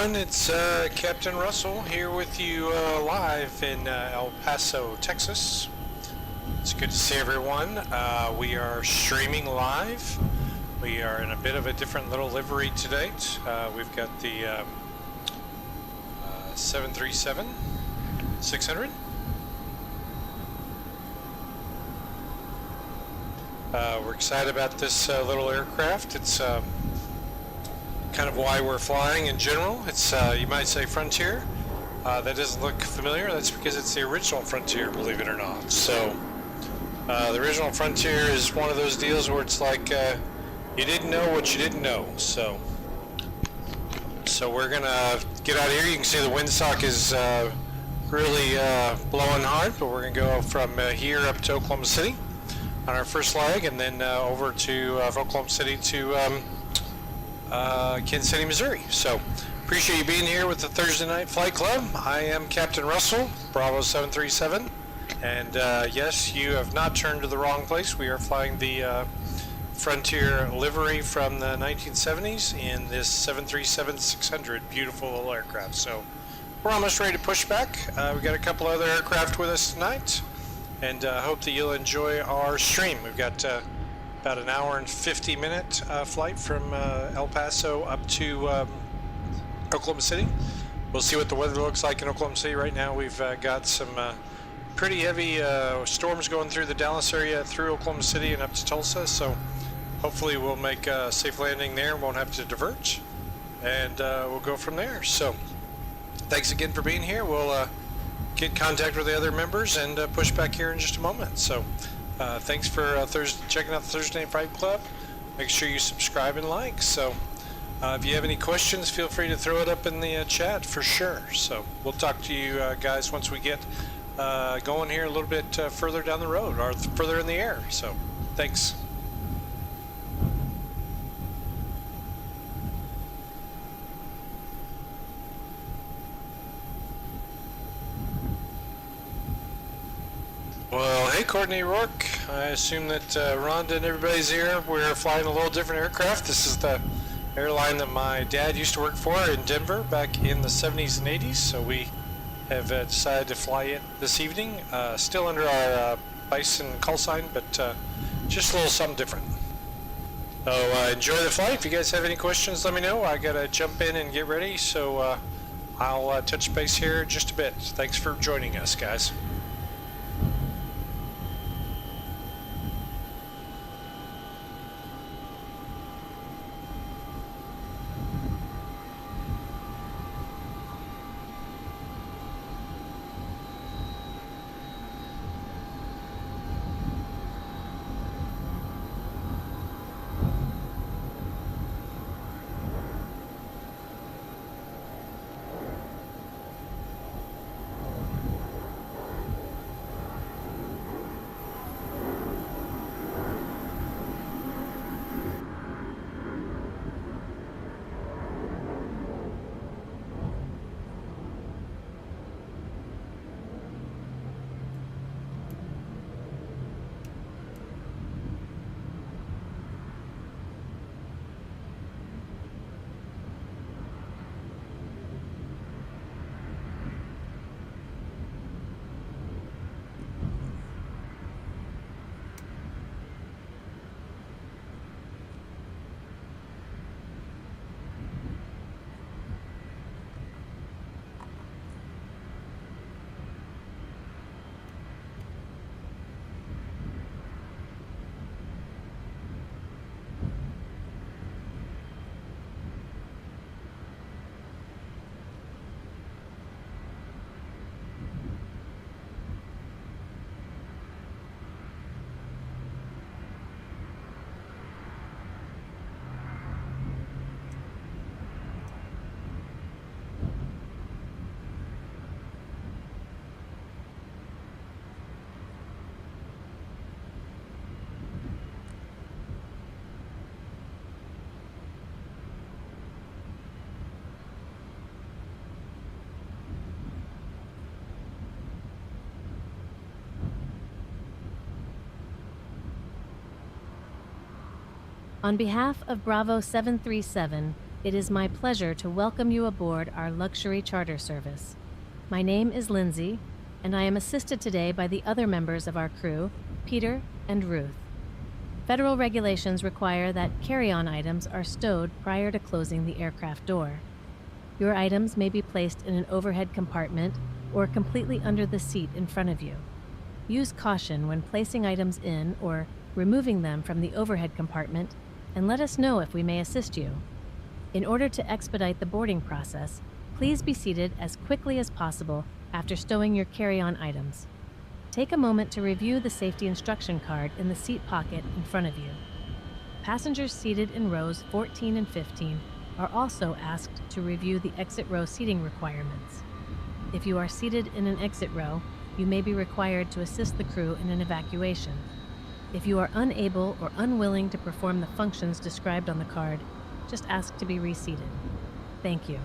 everyone, it's Captain Russell here with you live in El Paso, Texas. It's good to see everyone. We are streaming live. We are in a bit of a different little livery to date. We've got the 737-600. We're excited about this little aircraft. It's kind of why we're flying in general. It's you might say Frontier. That doesn't look familiar. That's because it's the original Frontier, believe it or not. So the original Frontier is one of those deals where it's like you didn't know what you didn't know. So we're gonna get out of here. You can see the windsock is really blowing hard, but we're gonna go from here up to Oklahoma City on our first leg, and then over to Oklahoma City to Kansas City, Missouri. So appreciate you being here with the Thursday Night Flight Club. I am Captain Russell, Bravo 737, and yes, you have not turned to the wrong place. We are flying the Frontier livery from the 1970s in this 737-600, beautiful little aircraft. So we're almost ready to push back. We've got a couple other aircraft with us tonight, and hope that you'll enjoy our stream. We've got about an hour and 50-minute flight from El Paso up to Oklahoma City. We'll see what the weather looks like in Oklahoma City right now. We've got some pretty heavy storms going through the Dallas area, through Oklahoma City and up to Tulsa, so hopefully we'll make a safe landing there, won't have to divert, and we'll go from there. So thanks again for being here. We'll get in contact with the other members and push back here in just a moment. So thanks for checking out the Thursday Night Flight Club. Make sure you subscribe and like. So if you have any questions, feel free to throw it up in the chat for sure. So we'll talk to you guys once we get going here a little bit further down the road, or further in the air. So thanks. Well, hey Courtney Rourke, I assume that Rhonda and everybody's here. We're flying a little different aircraft. This is the airline that my dad used to work for in Denver back in the 70s and 80s, so we have decided to fly it this evening. Still under our Bison call sign, but just a little something different. So enjoy the flight. If you guys have any questions, let me know. I gotta jump in and get ready, so I'll touch base here in just a bit. Thanks for joining us, guys. On behalf of Bravo 737, It is my pleasure to welcome you aboard our luxury charter service. My name is Lindsay, and I am assisted today by the other members of our crew, Peter and Ruth. Federal regulations require that carry-on items are stowed prior to closing the aircraft door. Your items may be placed in an overhead compartment or completely under the seat in front of you. Use caution when placing items in or removing them from the overhead compartment, and let us know if we may assist you. In order to expedite the boarding process, please be seated as quickly as possible after stowing your carry-on items. Take a moment to review the safety instruction card in the seat pocket in front of you. Passengers seated in rows 14 and 15 are also asked to review the exit row seating requirements. If you are seated in an exit row, you may be required to assist the crew in an evacuation. If you are unable or unwilling to perform the functions described on the card, just ask to be reseated. Thank you.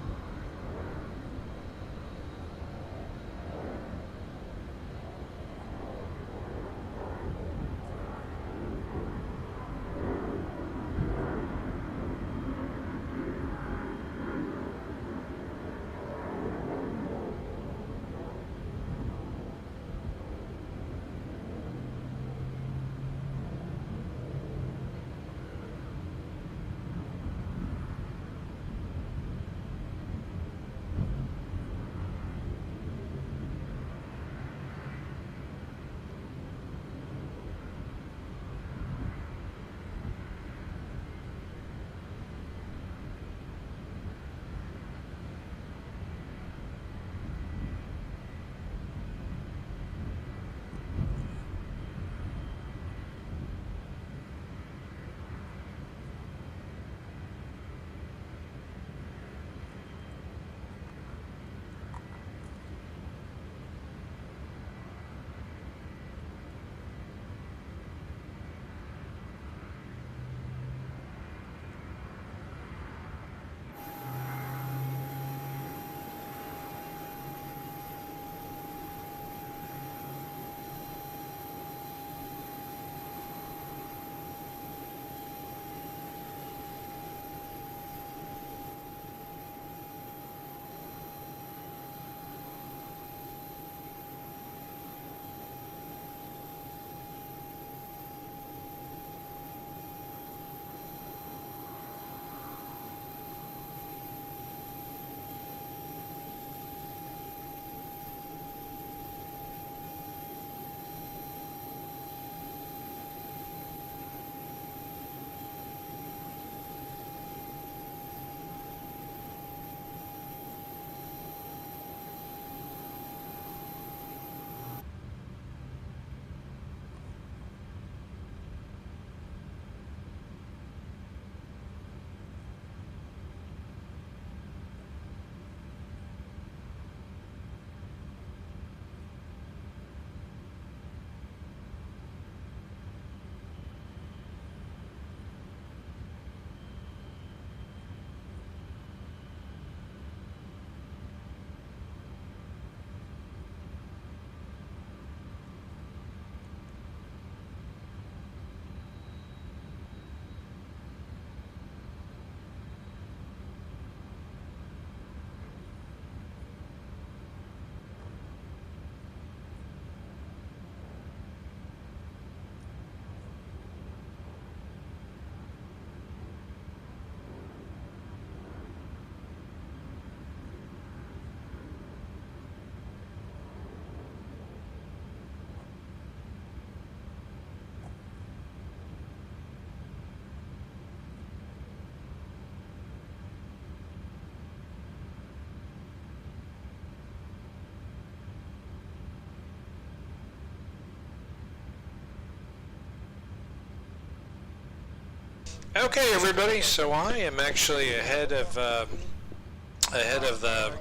Okay, everybody. So I am actually ahead of the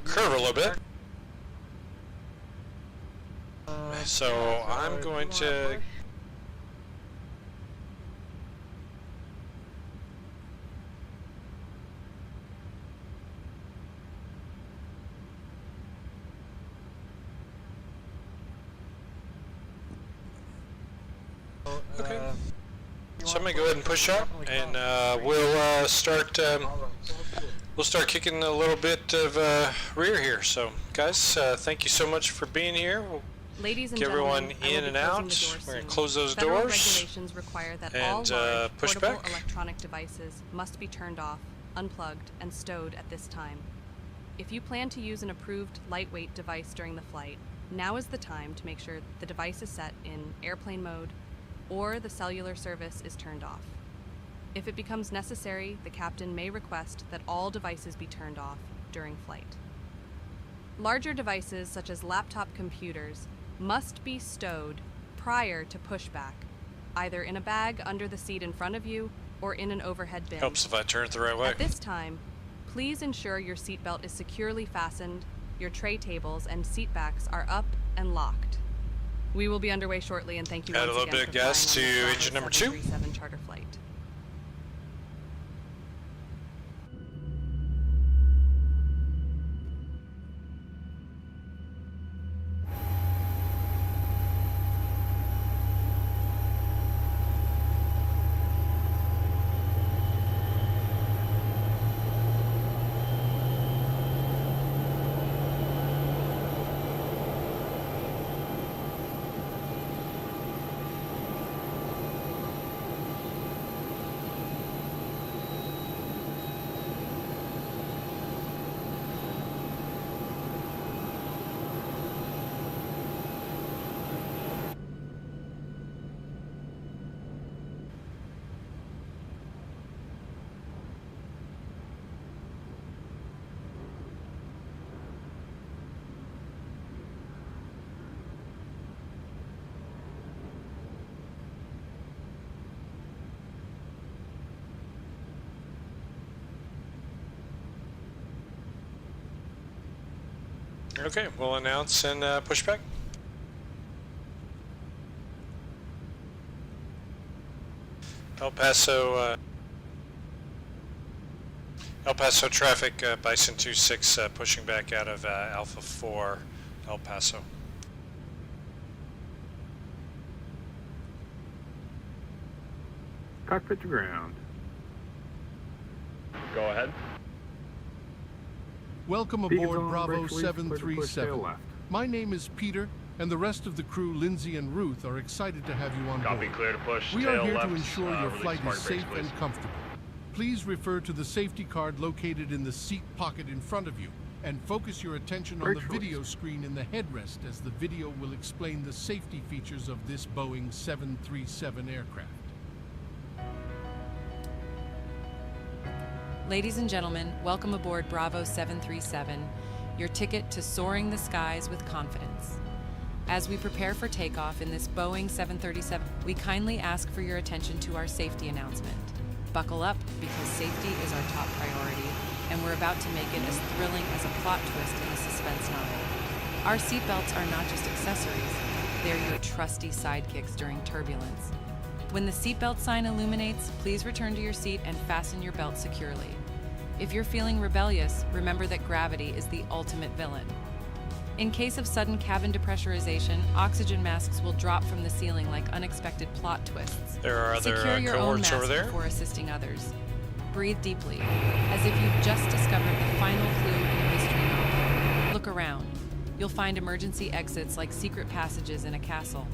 curve a little bit. So I'm going to. Okay. So I'm going to go ahead and push up, and we'll start we'll start kicking a little bit of rear here. So, guys, thank you so much for being here. We'll Ladies and get everyone gentlemen, in and out. We're going to close those Federal doors regulations require that all and large push portable back. electronic devices must be turned off, unplugged, and stowed at this time. If you plan to use an approved lightweight device during the flight, now is the time to make sure the device is set in airplane mode or the cellular service is turned off. If it becomes necessary, the captain may request that all devices be turned off during flight. Larger devices such as laptop computers must be stowed prior to pushback, either in a bag under the seat in front of you or in an overhead bin. Helps if I turn it the right way. At this time, please ensure your seatbelt is securely fastened, your tray tables and seat backs are up and locked. We will be underway shortly, and thank you Add once a little again bit of for gas flying on to this engine Bravo number 2. 737 charter flight. Okay, we'll announce and push back. El Paso traffic, Bison 26 pushing back out of Alpha 4, El Paso. Cockpit to ground. Go ahead. Welcome Beacons aboard on, Bravo brakes released, clear to push 737. tail left. My name is Peter, and the rest of the crew, Lindsay and Ruth, are excited to have you on Copy, board. clear to push. We tail are here left, to ensure your release flight is park brakes, safe please. and comfortable. Please refer to the safety card located in the seat pocket in front of you, and focus your attention on Brakes the video screen in the headrest, as the video will explain the safety features of this Boeing 737 aircraft. Ladies and gentlemen, welcome aboard Bravo 737, your ticket to soaring the skies with confidence. As we prepare for takeoff in this Boeing 737, we kindly ask for your attention to our safety announcement. Buckle up, because safety is our top priority, and we're about to make it as thrilling as a plot twist in a suspense novel. Our seatbelts are not just accessories, they're your trusty sidekicks during turbulence. When the seatbelt sign illuminates, please return to your seat and fasten your belt securely. If you're feeling rebellious, remember that gravity is the ultimate villain. In case of sudden cabin depressurization, oxygen masks will drop from the ceiling like unexpected plot twists. There are other Secure your own cohorts mask over there. before assisting others. Breathe deeply, as if you've just discovered the final clue in a mystery novel. Look around. You'll find emergency exits like secret passages in a castle.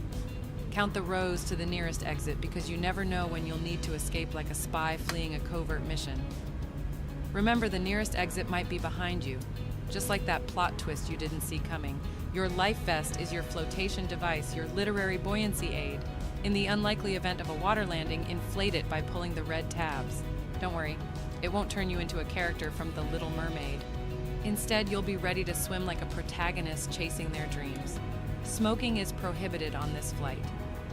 Count the rows to the nearest exit, because you never know when you'll need to escape like a spy fleeing a covert mission. Remember, the nearest exit might be behind you. Just like that plot twist you didn't see coming, your life vest is your flotation device, your literary buoyancy aid. In the unlikely event of a water landing, inflate it by pulling the red tabs. Don't worry, it won't turn you into a character from The Little Mermaid. Instead, you'll be ready to swim like a protagonist chasing their dreams. Smoking is prohibited on this flight.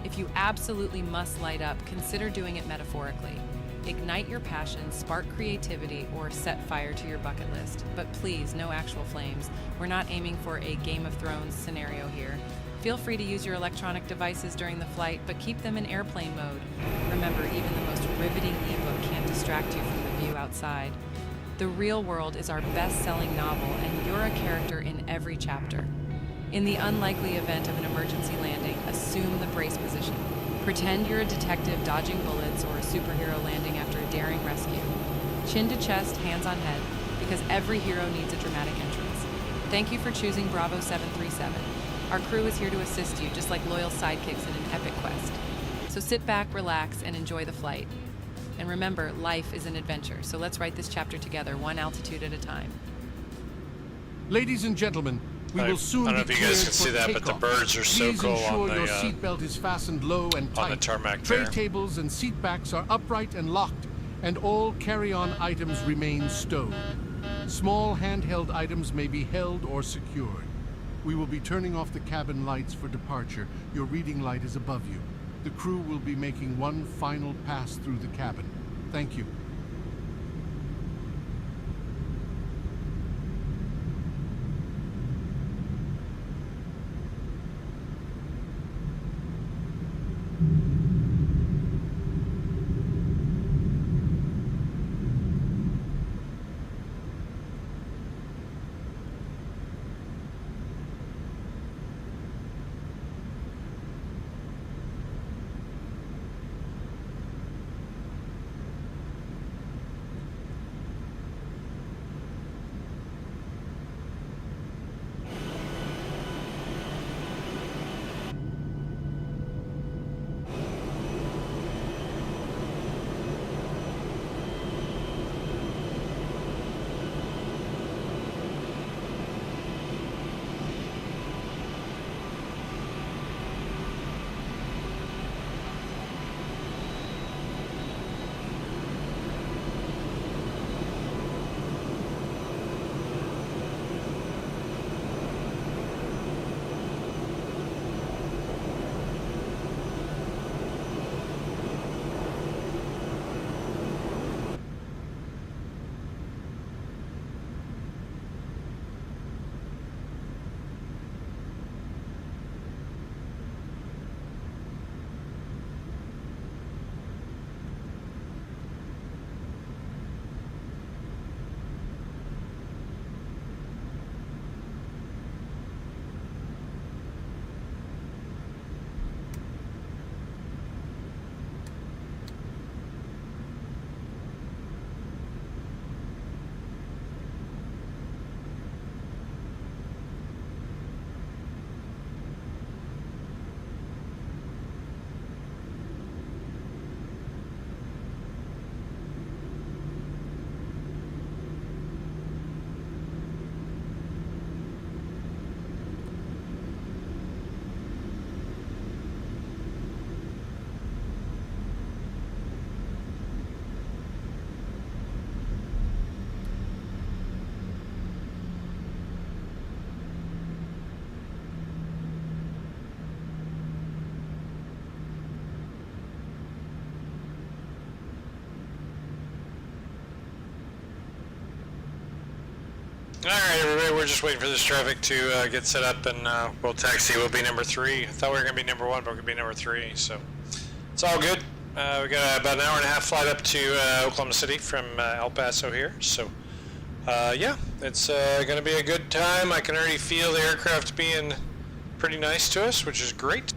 If you absolutely must light up, consider doing it metaphorically. Ignite your passion, spark creativity, or set fire to your bucket list. But please, no actual flames. We're not aiming for a Game of Thrones scenario here. Feel free to use your electronic devices during the flight, but keep them in airplane mode. Remember, even the most riveting ebook can't distract you from the view outside. The Real World is our best-selling novel, and you're a character in every chapter. In the unlikely event of an emergency landing, assume the brace position. Pretend you're a detective dodging bullets or a superhero landing after a daring rescue. Chin to chest, hands on head, because because every hero needs a dramatic entrance. Thank you for choosing Bravo 737. Our crew is here to assist you, just like loyal sidekicks in an epic quest. So sit back, relax, and enjoy the flight. And remember, life is an adventure, so let's write this chapter together, one altitude at a time. Ladies and gentlemen, we will soon I don't know be if you guys cleared can see for that, but the takeoff. birds are so Please cool ensure on the your seatbelt is fastened low and tight. on the tarmac Tray there. tables and seat backs are upright and locked, and all carry-on items remain stowed. Small handheld items may be held or secured. We will be turning off the cabin lights for departure. Your reading light is above you. The crew will be making one final pass through the cabin. Thank you. All right, everybody, we're just waiting for this traffic to get set up, and we'll taxi. We'll be number 3. I thought we were going to be number 1, but we're going to be number 3, so it's all good. We got about an hour and a half flight up to Oklahoma City from El Paso here, so yeah, it's going to be a good time. I can already feel the aircraft being pretty nice to us, which is great.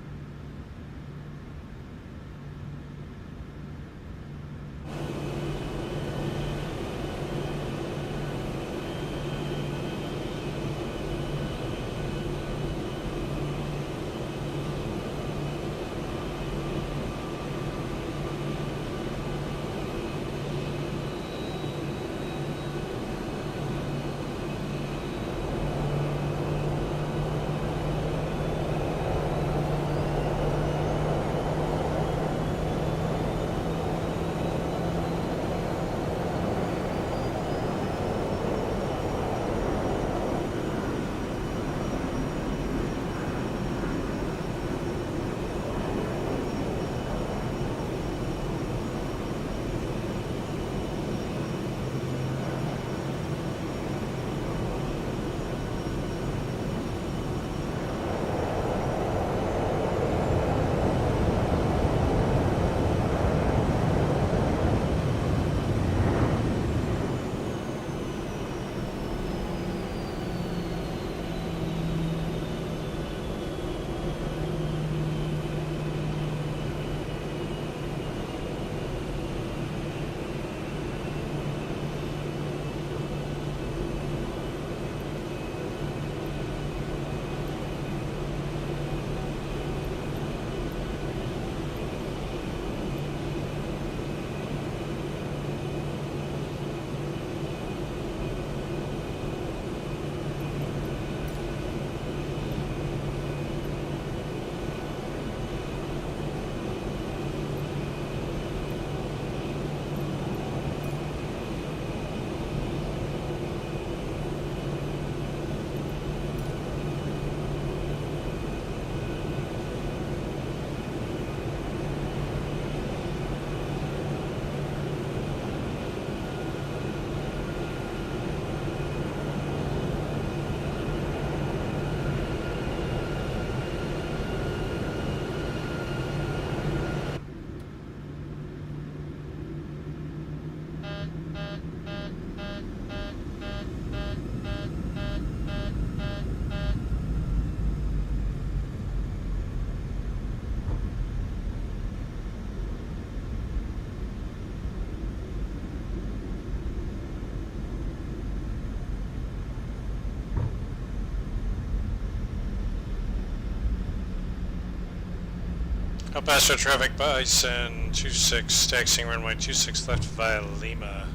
El Paso traffic Bison 26, taxiing runway 26 left via Lima.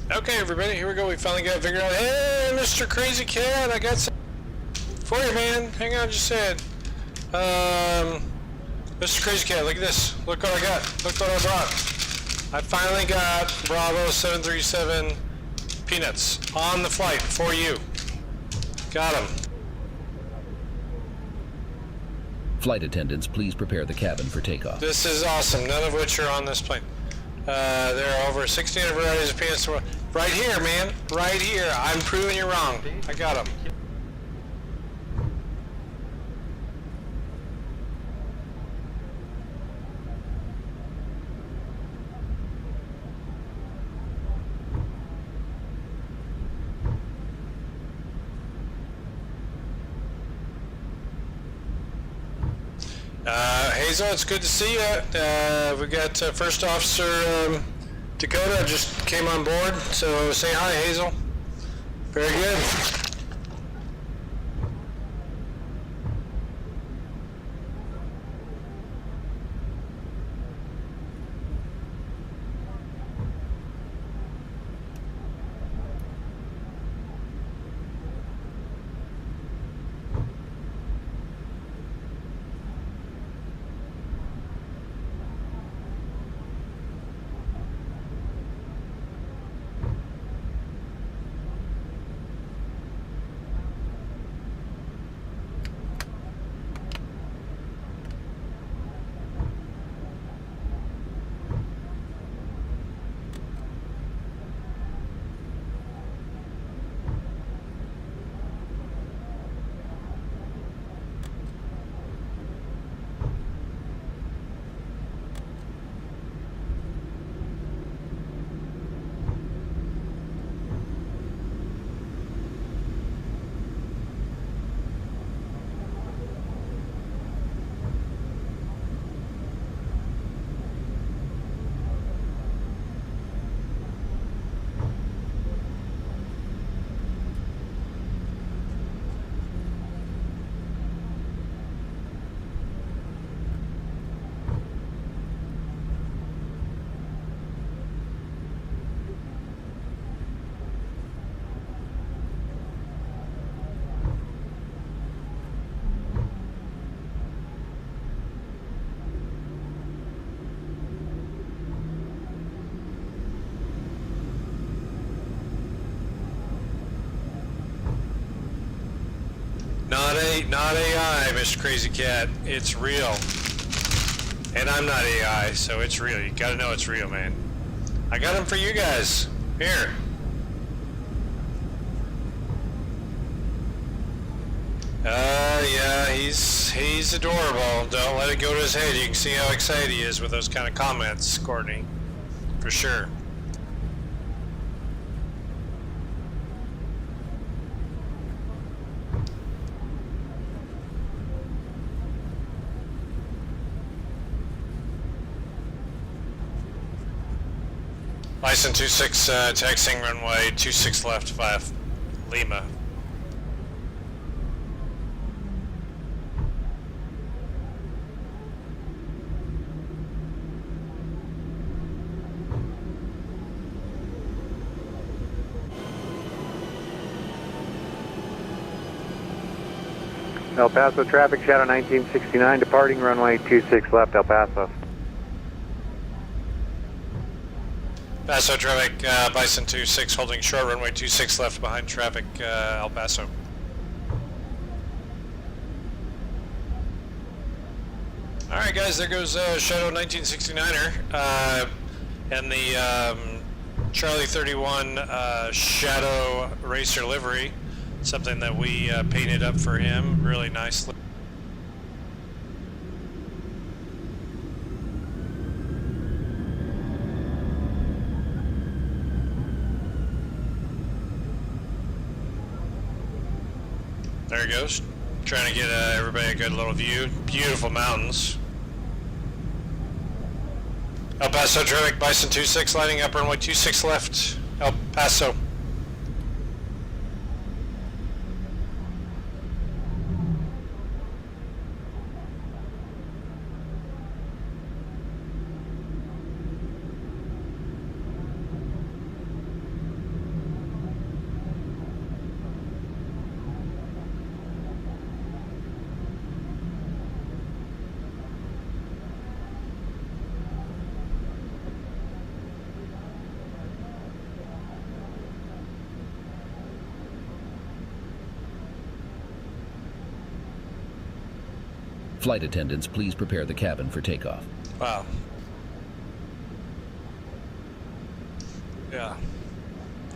Okay, everybody, here we go. We finally got it figured out. Hey, Mr. Crazy Cat, I got some for you, man. Hang on just a second. Mr. Crazy Cat, look at this. Look what I got. Look what I brought. I finally got Bravo 737 peanuts on the flight for you. Got them. Flight attendants, please prepare the cabin for takeoff. This is awesome, none of which are on this plane. There are over 1,600 varieties of peanuts. Right here, man. Right here. I'm proving you wrong. I got them. Hazel, it's good to see you. We got First Officer Dakota just came on board, so say hi, Hazel. Very good. Not AI, Mr. Crazy Cat. It's real. And I'm not AI, so it's real. You gotta know it's real, man. I got them for you guys. Here. Yeah, he's adorable. Don't let it go to his head. You can see how excited he is with those kind of comments, Courtney. For sure. Bison 26, taxiing runway 26 left via Lima. El Paso traffic, Shadow 1969, departing runway 26 left, El Paso. Paso traffic, Bison 26 holding short runway 26 left behind traffic, El Paso. Alright guys, there goes Shadow 1969er and the Charlie 31 Shadow Racer livery. Something that we painted up for him really nicely. There he goes, trying to get everybody a good little view. Beautiful mountains. El Paso traffic, Bison 26 lining up runway 26 left, El Paso. Flight attendants, please prepare the cabin for takeoff. Wow. Yeah.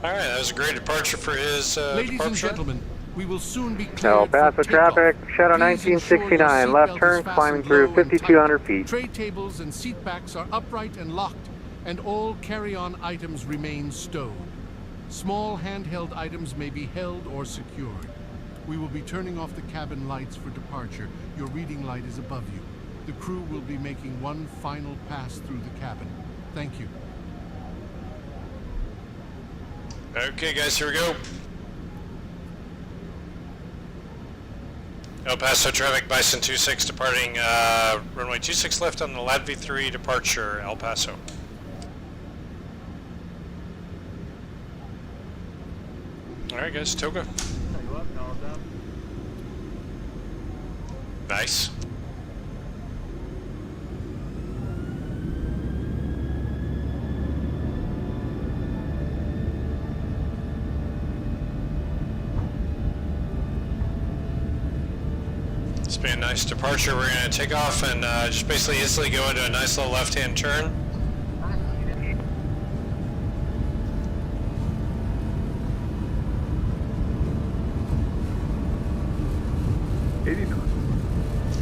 All right, that was a great departure for his Ladies departure. and gentlemen, we will soon be El cleared Paso for traffic, takeoff. Shadow Please ensure your 1969, left seatbelt turn, is climbing fastened through low and tight. 5,200 feet. Tray tables and seat backs are upright and locked, and all carry-on items remain stowed. Small handheld items may be held or secured. We will be turning off the cabin lights for departure. Your reading light is above you. The crew will be making one final pass through the cabin. Thank you. Okay, guys, here we go. El Paso traffic, Bison 26 departing runway 26 left on the Latvi 3 departure, El Paso. All right, guys, Toga. Nice. It's been a nice departure. We're going to take off and just basically instantly go into a nice little left-hand turn.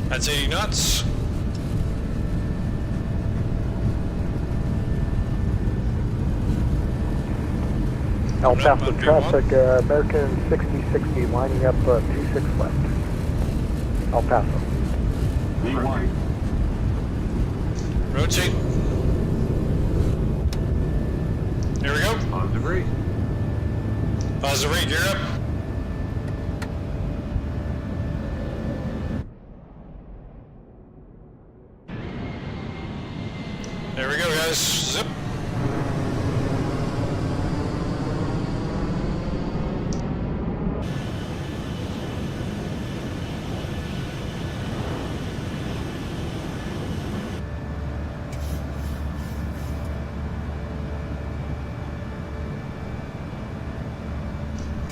That's 80 knots. El Coming up Paso on traffic, American 6060, lining up 26 left. El Paso. V1. Rotate. There we go. Positive rate. Positive rate, gear up. There we go, guys. Zip.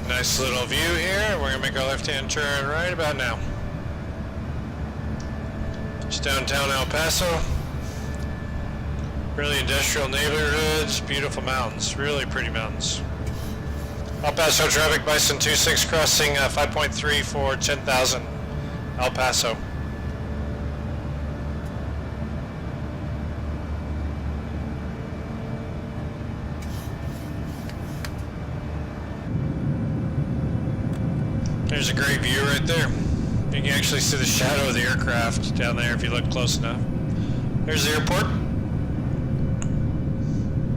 Nice little view here. We're gonna make our left-hand turn right about now. Just downtown El Paso. Really industrial neighborhoods, beautiful mountains, really pretty mountains. El Paso traffic, Bison 26 crossing 5.3 for 10,000. El Paso. There's a great view right there. You can actually see the shadow of the aircraft down there if you look close enough. There's the airport.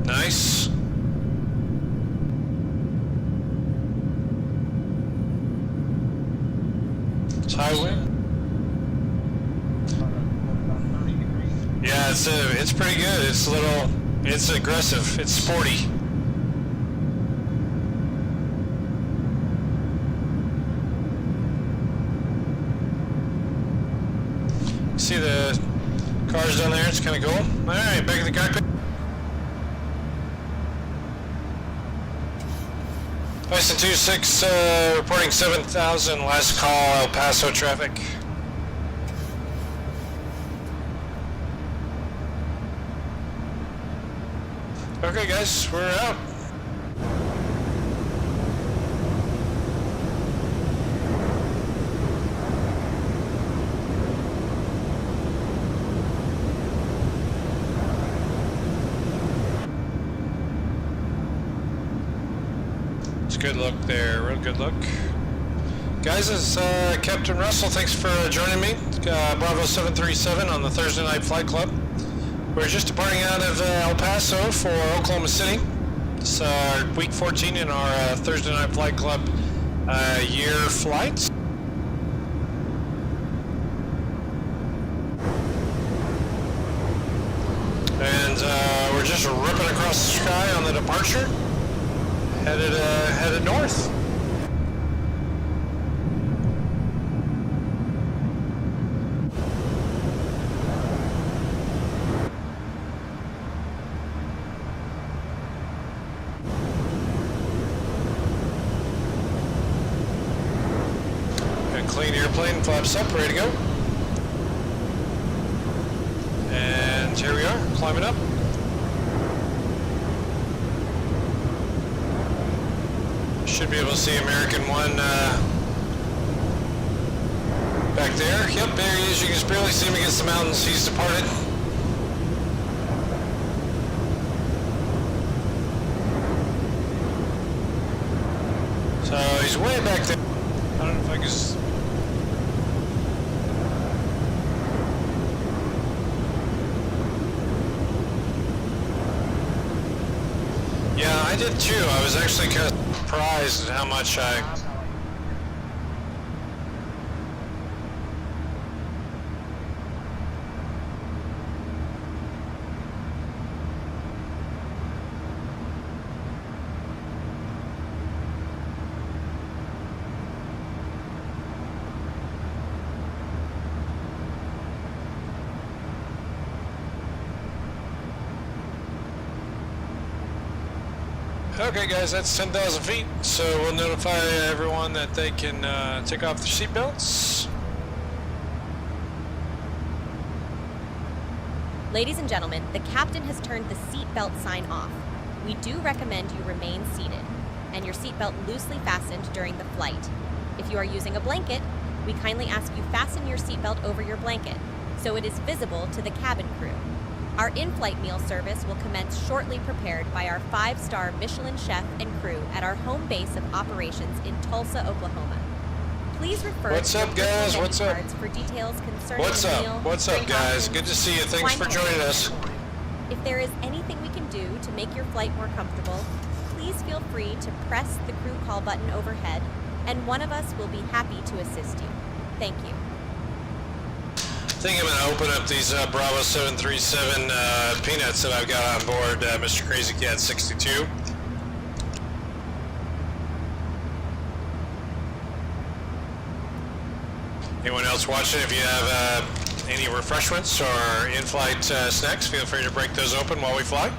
Nice. It's highway. Yeah, it's pretty good. It's aggressive. It's sporty. See the cars down there? It's kind of cool. All right, back in the cockpit. Bison 26 reporting 7,000. Last call, El Paso traffic. Okay, guys, we're out. Good look there, real good look. Guys, it's Captain Russell. Thanks for joining me. Bravo 737 on the Thursday Night Flight Club. We're just departing out of El Paso for Oklahoma City. It's week 14 in our Thursday Night Flight Club year flights. And we're just ripping across the sky on the departure. Headed north. Got a clean airplane, flaps up, ready to go. climbing up. Should be able to see American 1 back there. Yep, there he is. You can just barely see him against the mountains. He's departed. So he's way back there. I don't know if I can just... Yeah, I did too. I was actually kind of surprised at how much I... Okay guys, that's 10,000 feet, so we'll notify everyone that they can take off their seatbelts. Ladies and gentlemen, the captain has turned the seatbelt sign off. We do recommend you remain seated and your seatbelt loosely fastened during the flight. If you are using a blanket, we kindly ask you fasten your seatbelt over your blanket so it is visible to the cabin crew. Our in-flight meal service will commence shortly, prepared by our 5-star Michelin chef and crew at our home base of operations in Tulsa, Oklahoma. Please refer What's up, guys? What's up? for details concerning What's the up? meal, What's up, drink guys? options, Good to see you. Thanks for wine joining us. If there is anything we can do to make your flight more comfortable, please feel free to press the crew call button overhead, and one of us will be happy to assist you. Thank you. I think I'm going to open up these Bravo 737 peanuts that I've got on board, Mr. Crazy Cat 62. Anyone else watching, if you have any refreshments or in-flight snacks, feel free to break those open while we fly.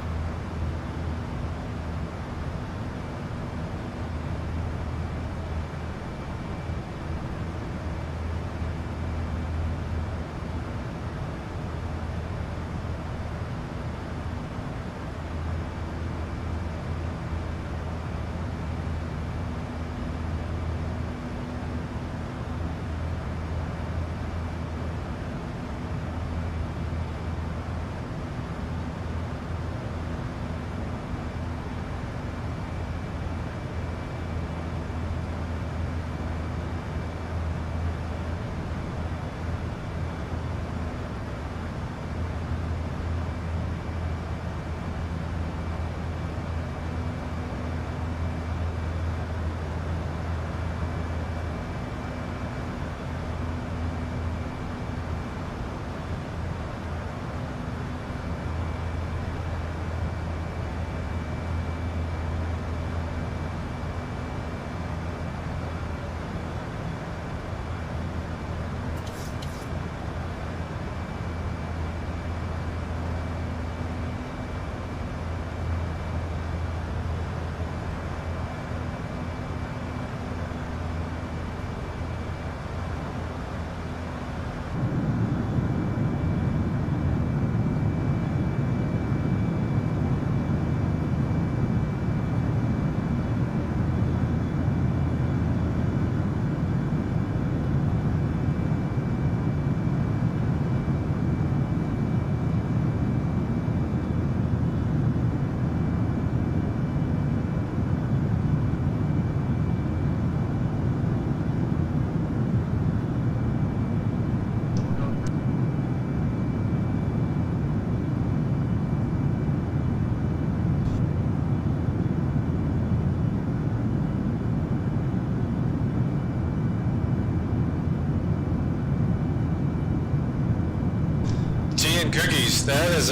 Cookies. That is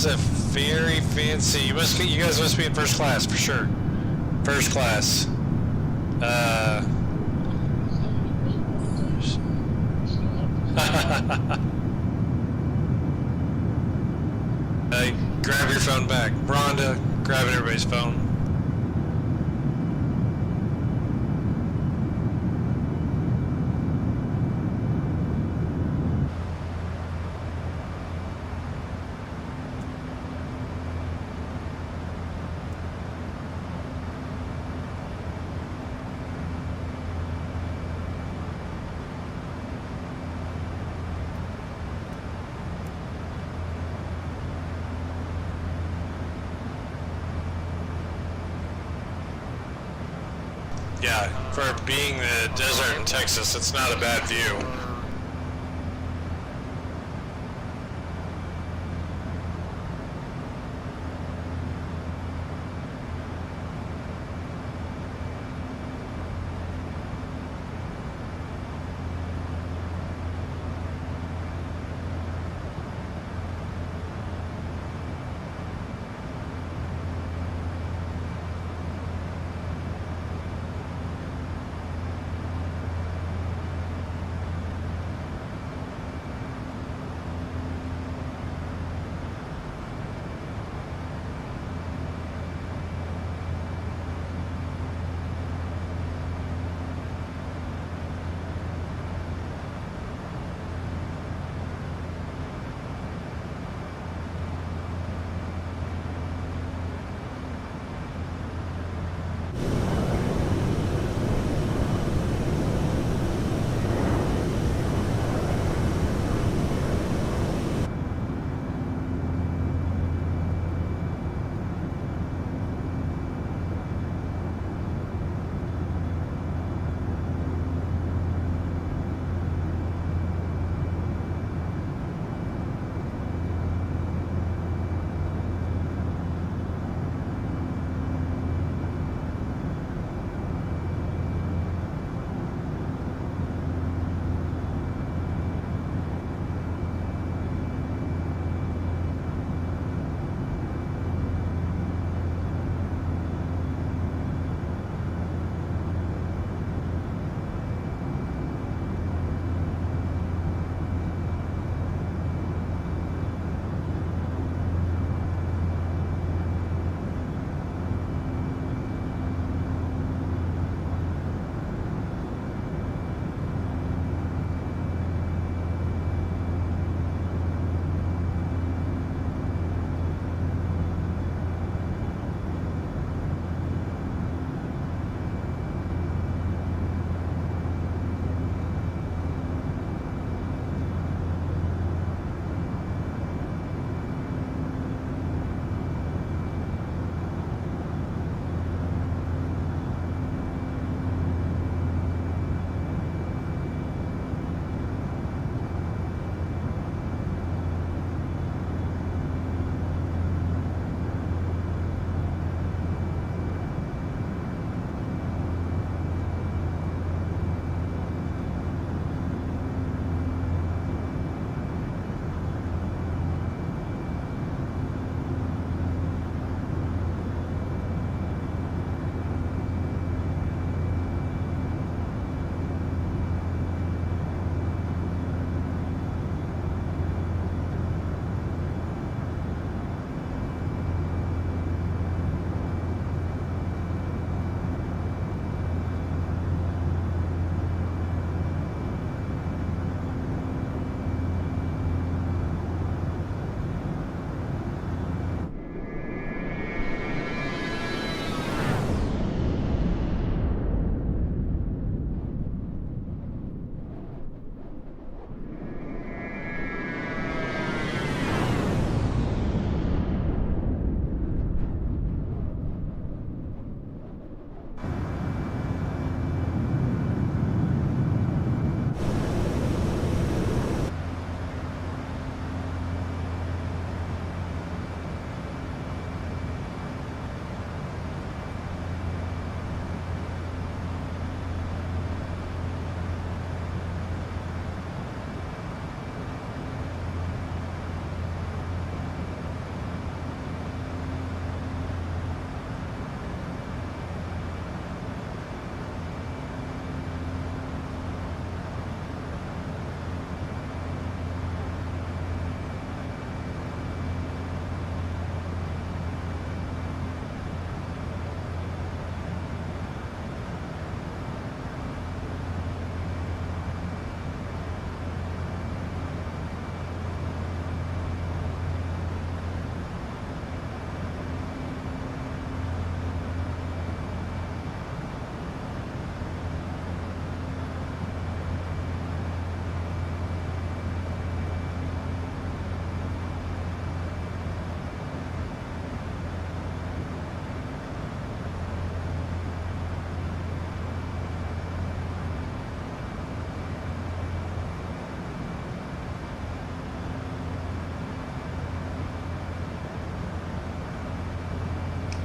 a very fancy. You guys must be in first class for sure. First class. Grab your phone back. Rhonda, grabbing everybody's phone. Yeah, for being the desert in Texas, it's not a bad view.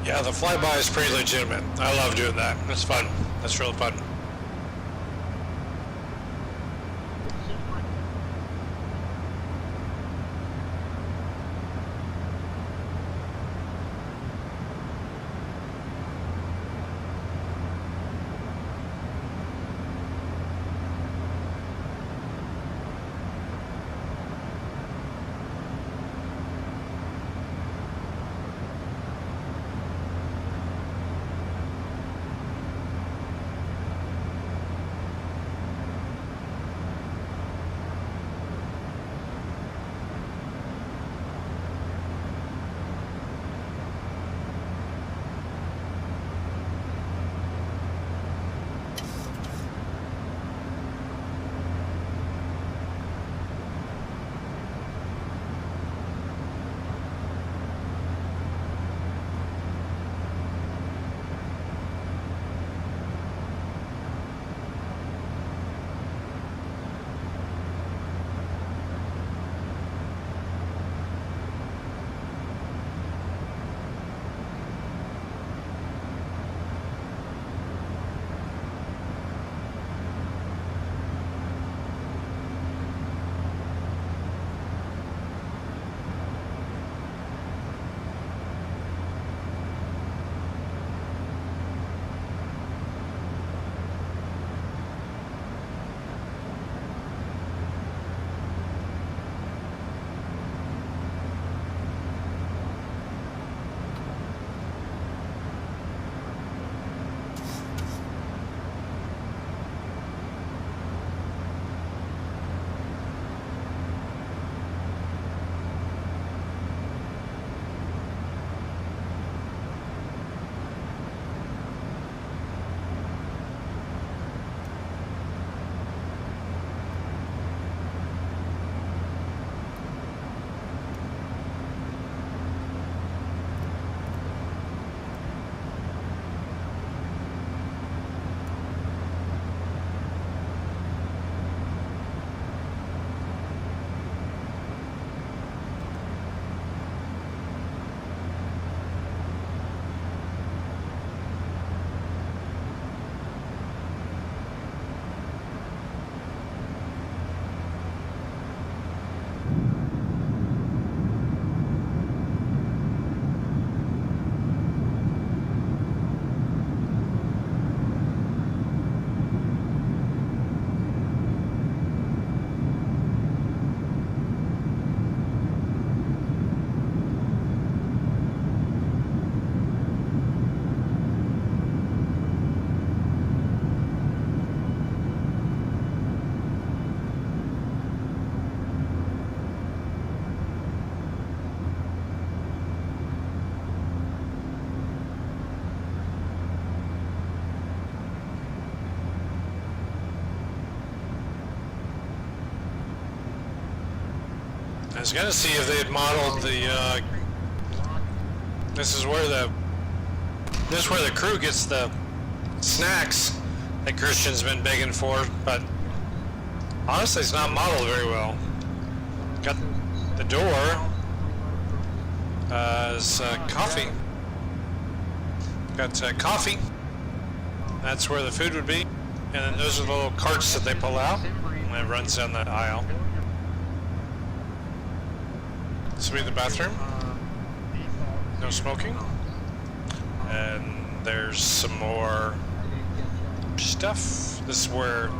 Yeah, the flyby is pretty legitimate. I love doing that. It's fun. That's really fun. I was gonna see if they had modeled the, this is where the crew gets the snacks that Christian's been begging for, but honestly it's not modeled very well. Got the door as coffee. Got coffee. That's where the food would be. And then those are the little carts that they pull out. And it runs down that aisle. This will be the bathroom. No smoking. And there's some more stuff. This is where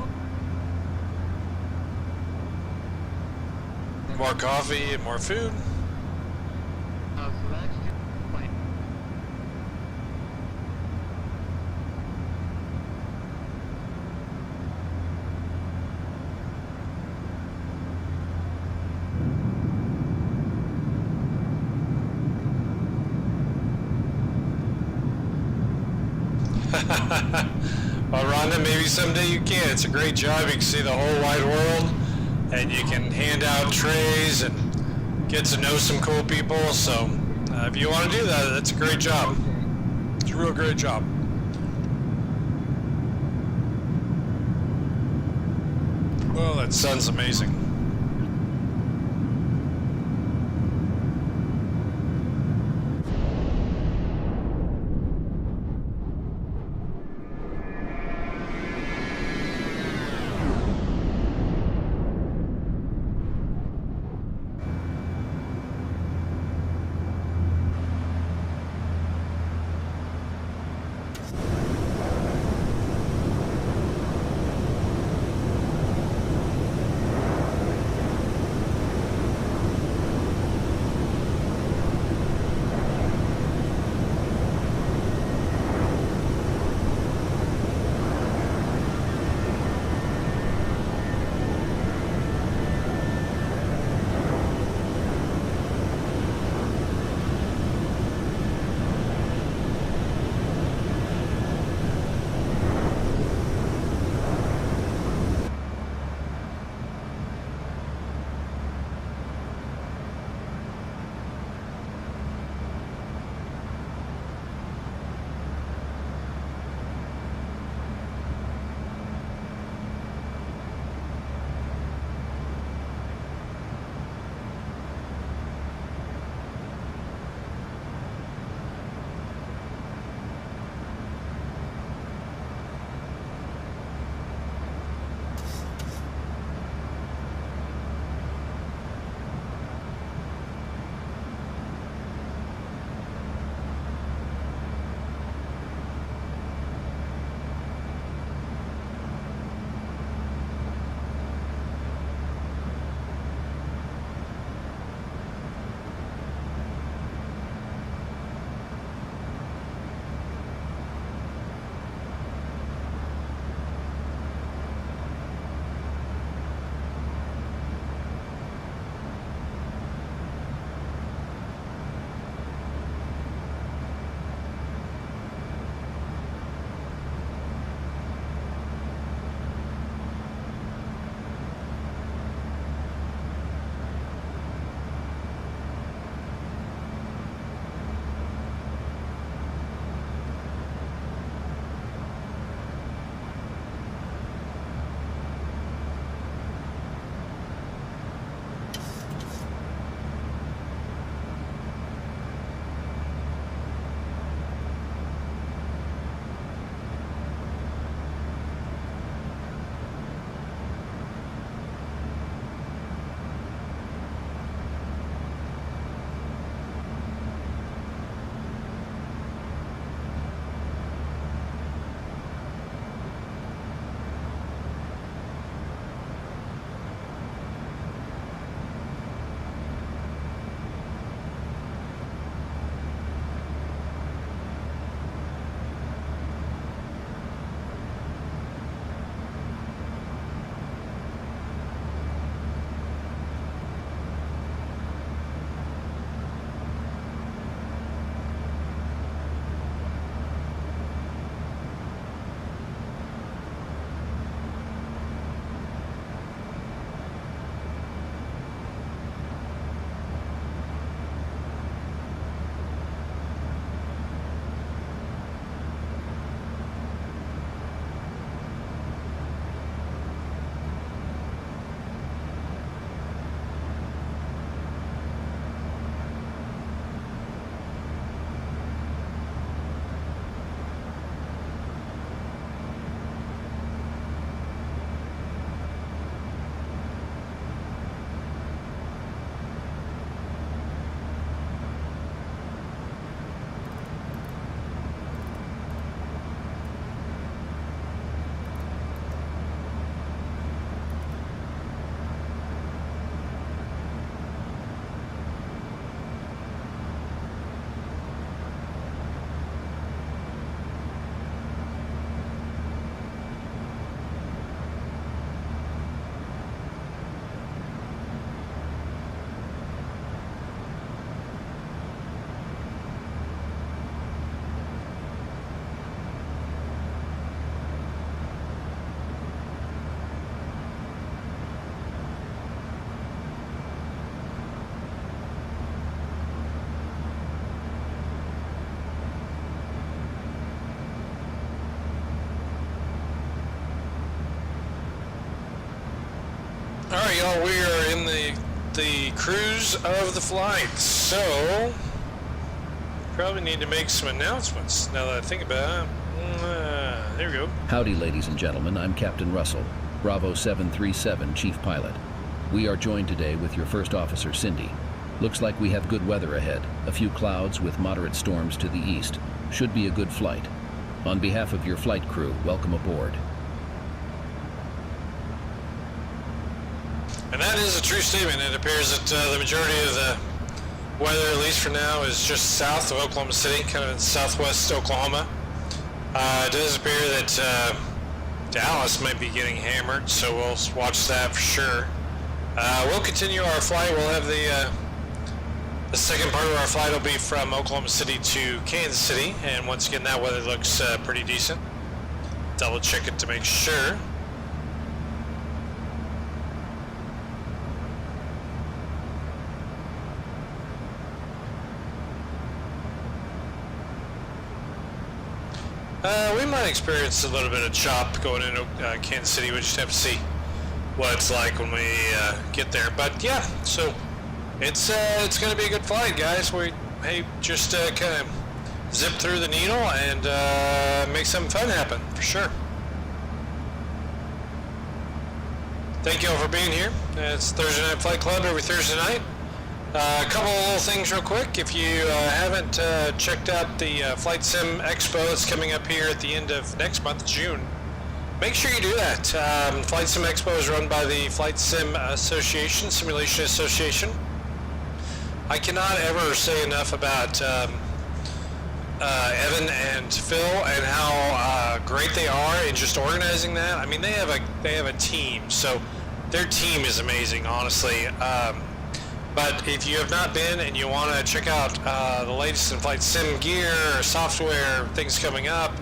more coffee and more food. Well, Rhonda, maybe someday you can. It's a great job. You can see the whole wide world, and you can hand out trays and get to know some cool people. So if you want to do that, that's a great job. It's a real great job. Well, that sun's amazing. y'all, we are in the cruise of the flight, so probably need to make some announcements now that I think about it. There we go. Howdy, ladies and gentlemen. I'm Captain Russell, Bravo 737 Chief Pilot. We are joined today with your First Officer, Cindy. Looks like we have good weather ahead. A few clouds with moderate storms to the east. Should be a good flight. On behalf of your flight crew, welcome aboard. And that is a true statement. It appears that the majority of the weather, at least for now, is just south of Oklahoma City, kind of in southwest Oklahoma. It does appear that Dallas might be getting hammered, so we'll watch that for sure. We'll continue our flight. We'll have the second part of our flight will be from Oklahoma City to Kansas City, and once again, that weather looks pretty decent. Double check it to make sure. We might experience a little bit of chop going into Kansas City. We just have to see what it's like when we get there. But yeah, so it's going to be a good flight, guys. Hey, just kind of zip through the needle and make something fun happen for sure. Thank you all for being here. It's Thursday Night Flight Club every Thursday night. A couple of little things real quick. If you haven't checked out the Flight Sim Expo that's coming up here at the end of next month, June, make sure you do that. Flight Sim Expo is run by the Flight Sim Association, Simulation Association. I cannot ever say enough about Evan and Phil and how great they are in just organizing that. I mean, they have a team, so their team is amazing, honestly. But if you have not been and you want to check out the latest in flight sim gear, software, things coming up,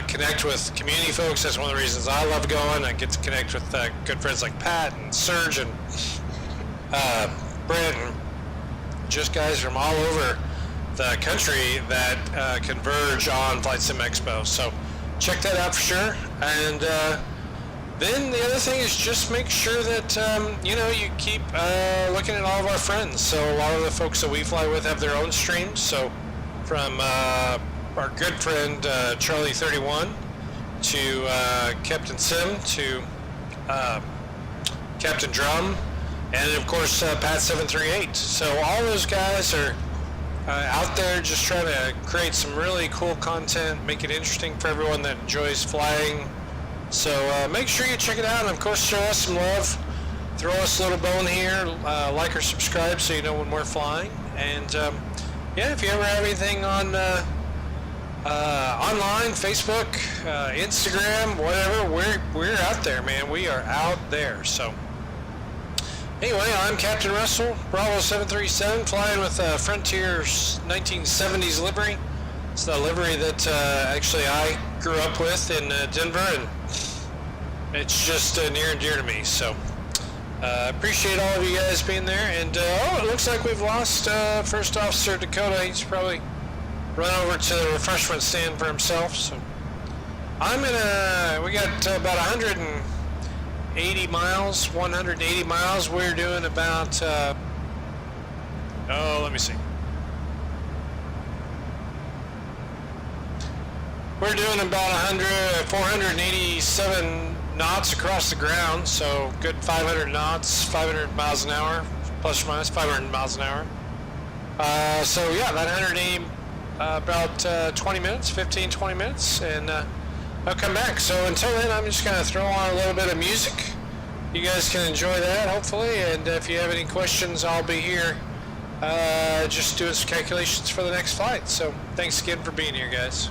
connect with community folks. That's one of the reasons I love going. I get to connect with good friends like Pat and Serge and Brent, and just guys from all over the country that converge on Flight Sim Expo. So check that out for sure. And then the other thing is just make sure that, you keep looking at all of our friends. So a lot of the folks that we fly with have their own streams. So from our good friend Charlie 31 to Captain Sim to Captain Drum, and of course Pat 738. So all those guys are out there just trying to create some really cool content, make it interesting for everyone that enjoys flying. So make sure you check it out, and of course show us some love. Throw us a little bone here, like or subscribe so you know when we're flying. And yeah, if you ever have anything on online, Facebook, Instagram, whatever, we're out there, man. We are out there. So anyway, I'm Captain Russell, Bravo 737, flying with Frontier's 1970s livery. It's the livery that actually I grew up with in Denver, and it's just near and dear to me. So appreciate all of you guys being there. And it looks like we've lost First Officer Dakota. He's probably run over to the refreshment stand for himself. So we got about 180 miles. We're doing about let me see. We're doing about 487 knots across the ground, so good 500 knots, 500 miles an hour, plus or minus 500 miles an hour. So yeah, that 180, about 20 minutes, 15, 20 minutes, and I'll come back. So until then, I'm just gonna throw on a little bit of music. You guys can enjoy that, hopefully, and if you have any questions, I'll be here just doing some calculations for the next flight. So thanks again for being here, guys.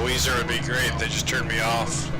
Weezer would be great. They just turned me off.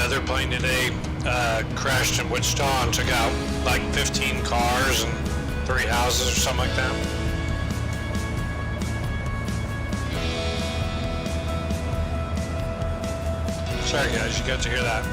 Other plane today crashed in Wichita and took out like 15 cars and 3 houses or something like that. Sorry guys, you got to hear that.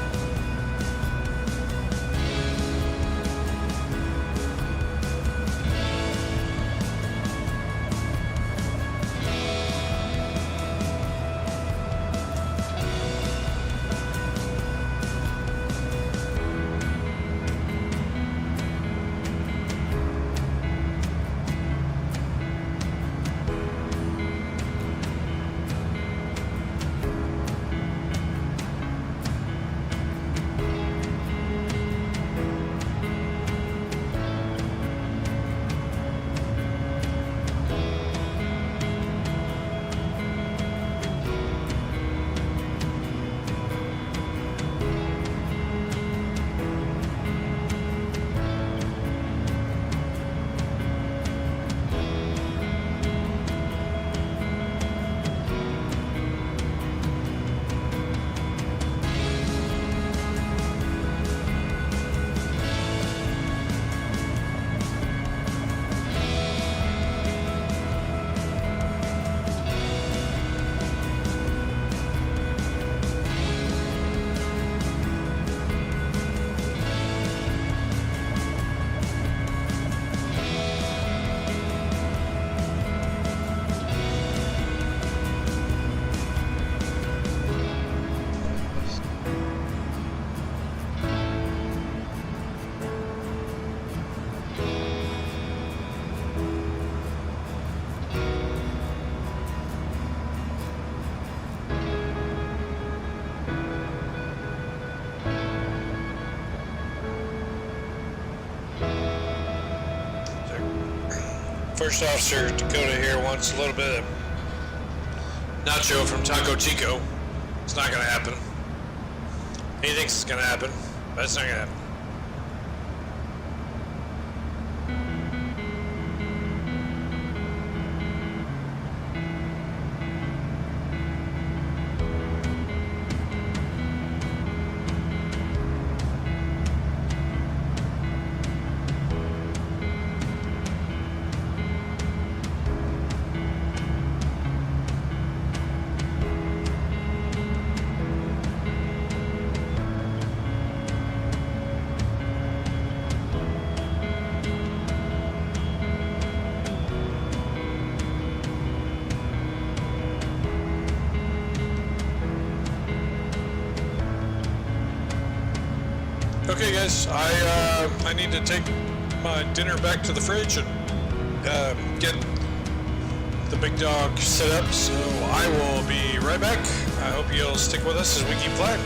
First Officer Dakota here wants a little bit of nacho from Taco Chico. It's not gonna happen. He thinks it's gonna happen, but it's not gonna happen. Okay, guys, I need to take my dinner back to the fridge and get the big dog set up, so I will be right back. I hope you'll stick with us as we keep flying.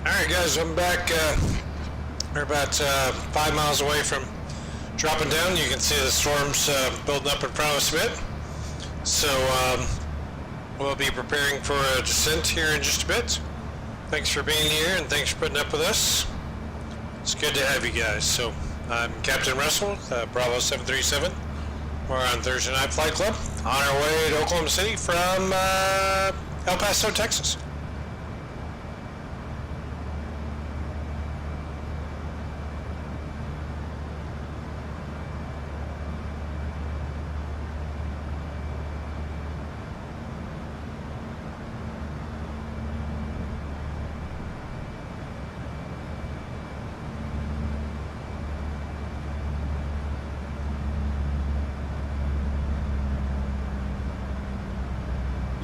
Alright guys, I'm back. We're about 5 miles away from dropping down. You can see the storms building up in front of us a bit. So we'll be preparing for a descent here in just a bit. Thanks for being here and thanks for putting up with us. It's good to have you guys. So I'm Captain Russell, Bravo 737. We're on Thursday Night Flight Club on our way to Oklahoma City from El Paso, Texas.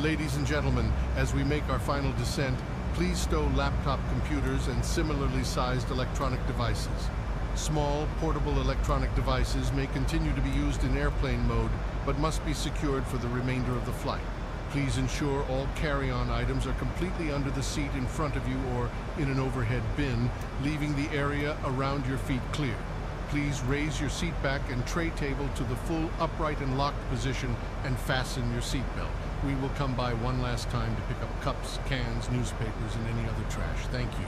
Ladies and gentlemen, as we make our final descent, please stow laptop computers and similarly sized electronic devices. Small, portable electronic devices may continue to be used in airplane mode, but must be secured for the remainder of the flight. Please ensure all carry-on items are completely under the seat in front of you or in an overhead bin, leaving the area around your feet clear. Please raise your seat back and tray table to the full upright and locked position and fasten your seat belt. We will come by one last time to pick up cups, cans, newspapers, and any other trash. Thank you.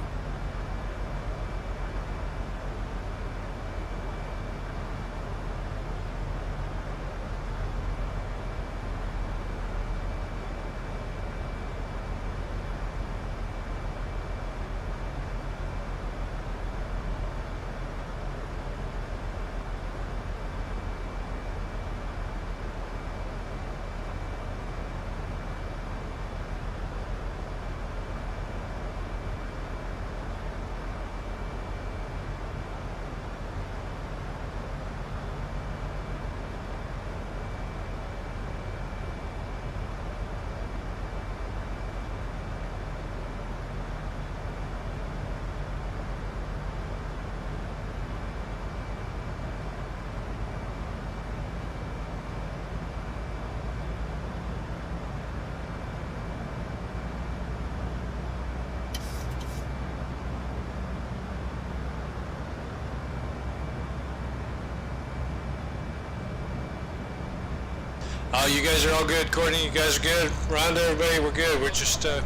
Oh, you guys are all good. Courtney, you guys are good. Rhonda, everybody, we're good. We're just, nope.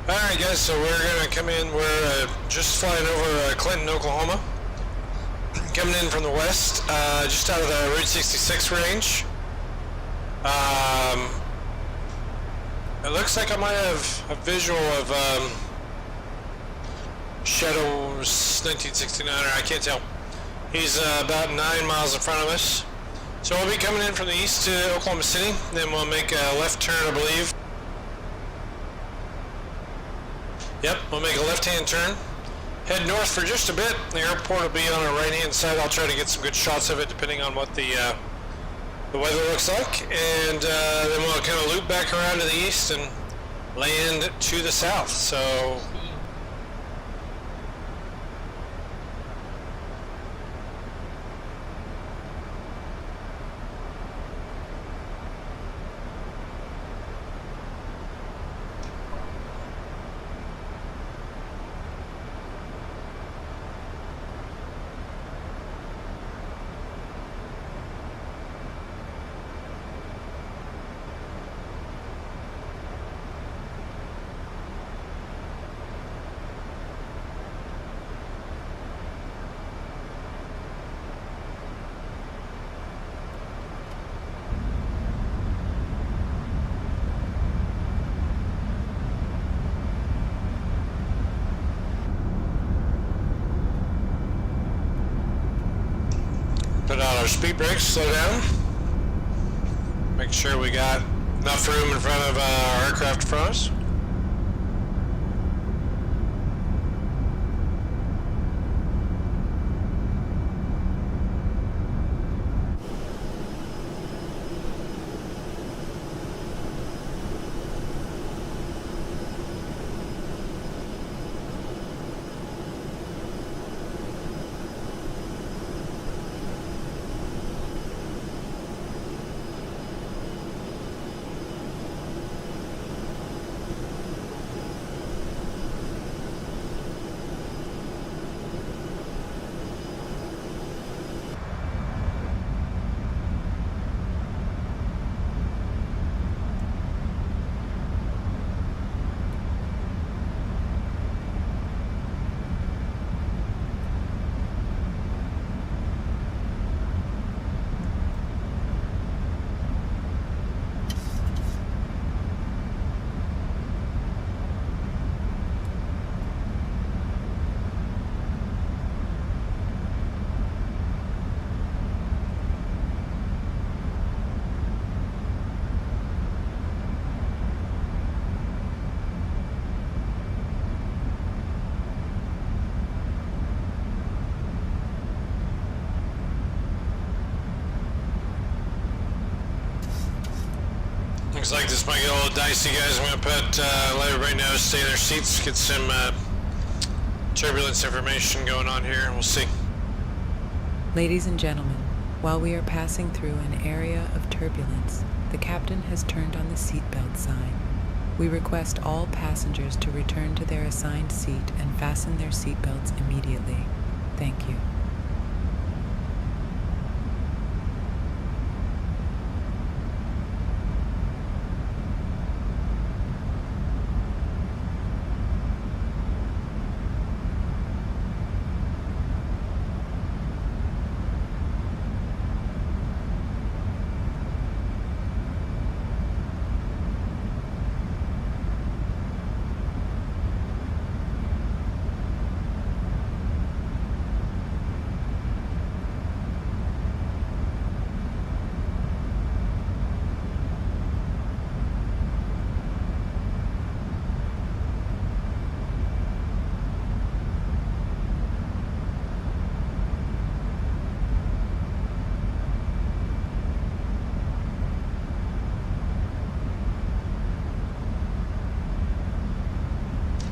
Alright guys, so we're gonna come in, we're just flying over Clinton, Oklahoma. Coming in from the west, just out of the Route 66 range. It looks like I might have a visual of Shadow's 1969, or I can't tell. He's about 9 miles in front of us. So we'll be coming in from the east to Oklahoma City, then we'll make a left turn, I believe. Yep, we'll make a left-hand turn. Head north for just a bit. The airport will be on our right-hand side. I'll try to get some good shots of it depending on what the weather looks like. And then we'll kind of loop back around to the east and land to the south. So put out our speed brakes, slow down. Make sure we got enough room in front of our aircraft in front of us. Looks like this might get a little dicey, guys. I'm gonna let everybody know, stay in their seats, get some turbulence information going on here, and we'll see. Ladies and gentlemen, while we are passing through an area of turbulence, the captain has turned on the seatbelt sign. We request all passengers to return to their assigned seat and fasten their seatbelts immediately. Thank you.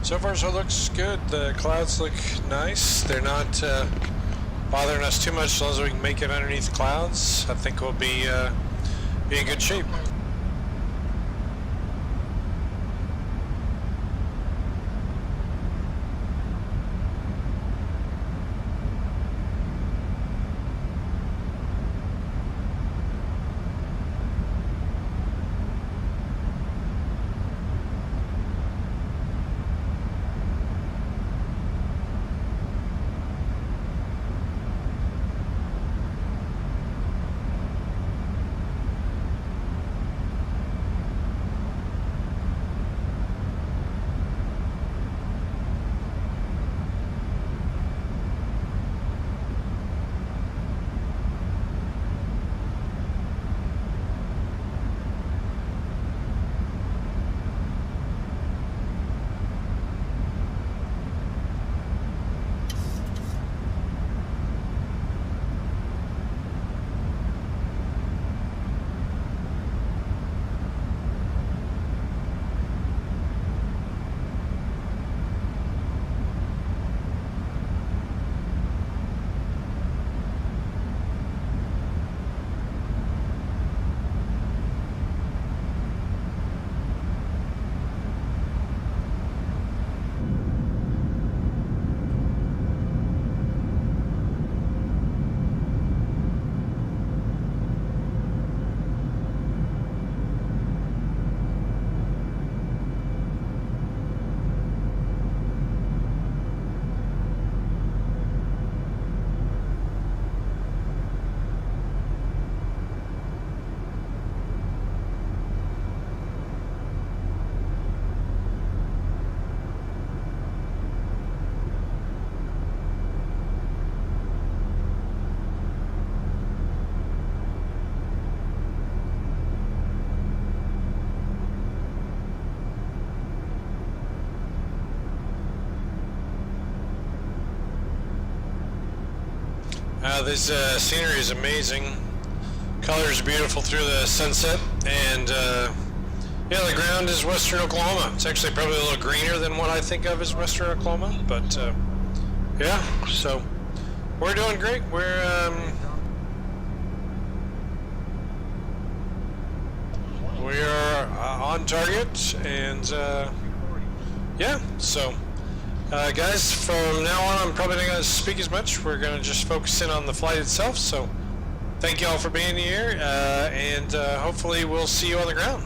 So far, so it looks good. The clouds look nice. They're not bothering us too much as long as we can make it underneath clouds. I think we'll be in good shape. This scenery is amazing. Colors are beautiful through the sunset, and yeah, the ground is western Oklahoma. It's actually probably a little greener than what I think of as western Oklahoma, but yeah, so we're doing great. We are on target, and yeah, so guys, from now on I'm probably not going to speak as much. We're going to just focus in on the flight itself, so thank you all for being here, and hopefully we'll see you on the ground.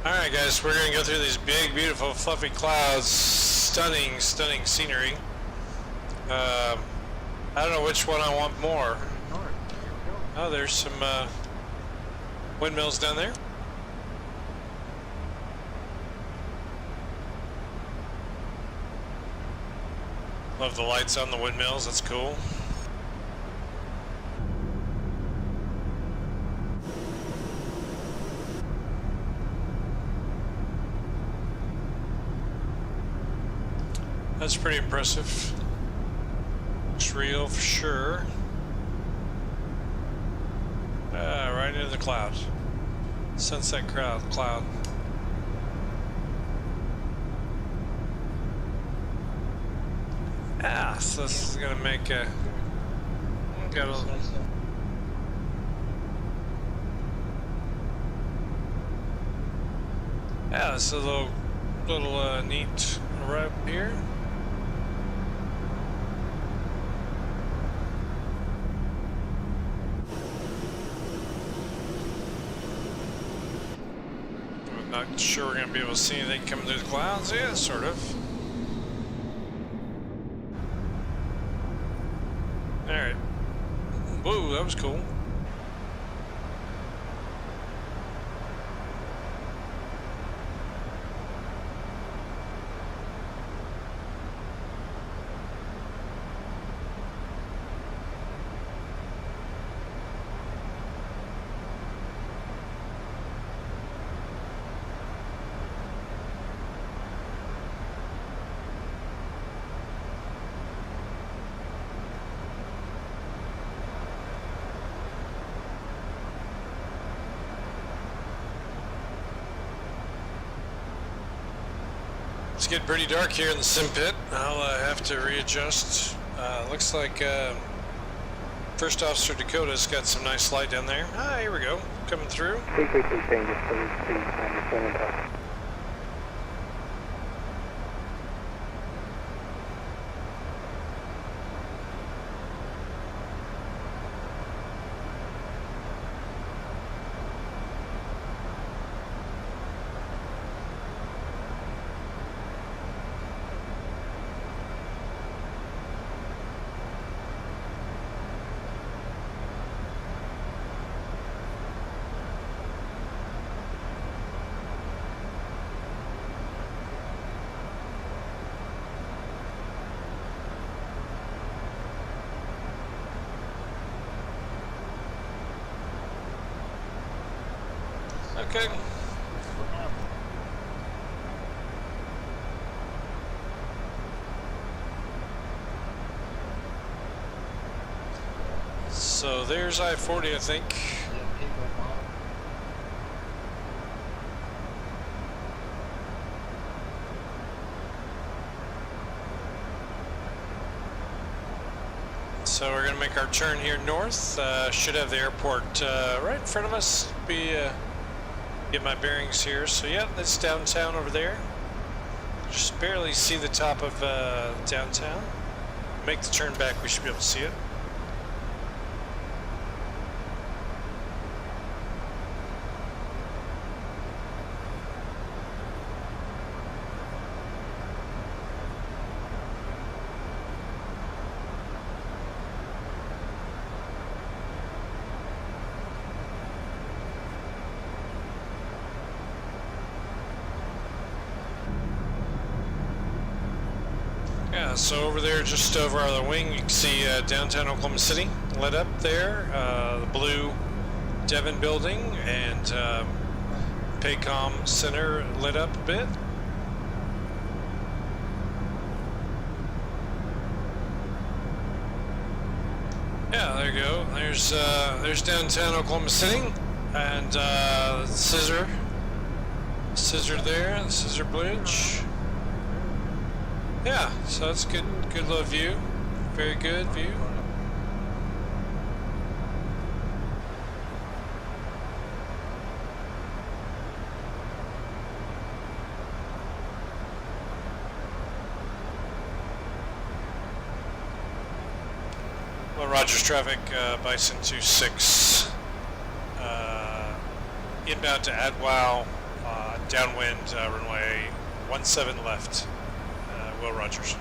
Alright guys, we're going to go through these big, beautiful, fluffy clouds. Stunning, stunning scenery. I don't know which one I want more. Oh, there's some windmills down there. Love the lights on the windmills, that's cool. That's pretty impressive. Looks real for sure. Right into the cloud. Sunset cloud. So this is gonna make a this is a little neat right up here. Not sure we're going to be able to see anything coming through the clouds. Yeah, sort of. Alright. Whoa, that was cool. It's getting pretty dark here in the sim pit. I'll have to readjust. Looks like First Officer Dakota's got some nice light down there. Ah, here we go. Coming through. Okay. So there's I-40, I think. So we're going to make our turn here north. Should have the airport right in front of us. Get my bearings here. So yeah, that's downtown over there. Just barely see the top of downtown. Make the turn back, we should be able to see it. Yeah, so over there, just over our wing, you can see downtown Oklahoma City lit up there. The blue Devon building and Paycom Center lit up a bit. Yeah, there you go. There's downtown Oklahoma City and Scissor there, the Scissor Bridge. Yeah, so that's good little view. Very good view. Well, Rogers traffic, Bison 26, inbound to Adwow, downwind, runway 17 left. Will Rogers.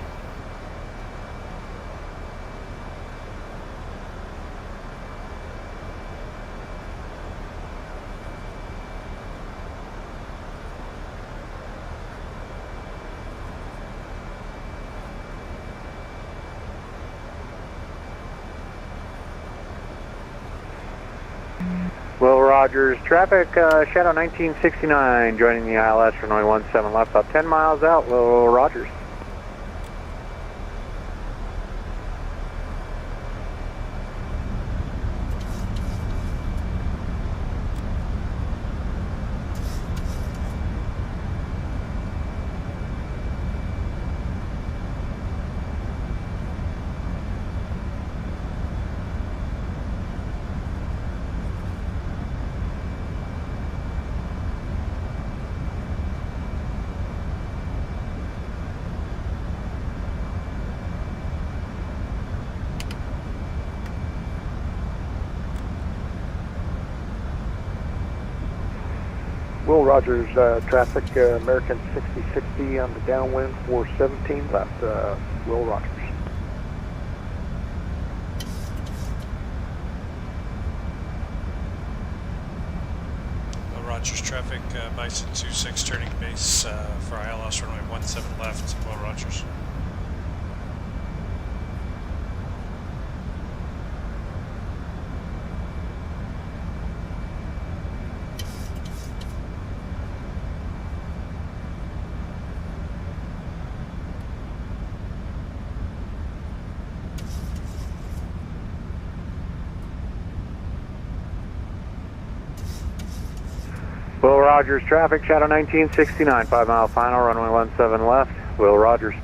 Will Rogers traffic, Shadow 1969 joining the ILS runway 17 left, about 10 miles out. Will Rogers. Will Rogers, traffic, American 6060 on the downwind, 417 left, Will Rogers. Will Rogers traffic, Bison 26 turning base for ILS runway 17 left, Will Rogers. Will Rogers traffic, Shadow 1969, 5 mile final, runway 17 left, Will Rogers.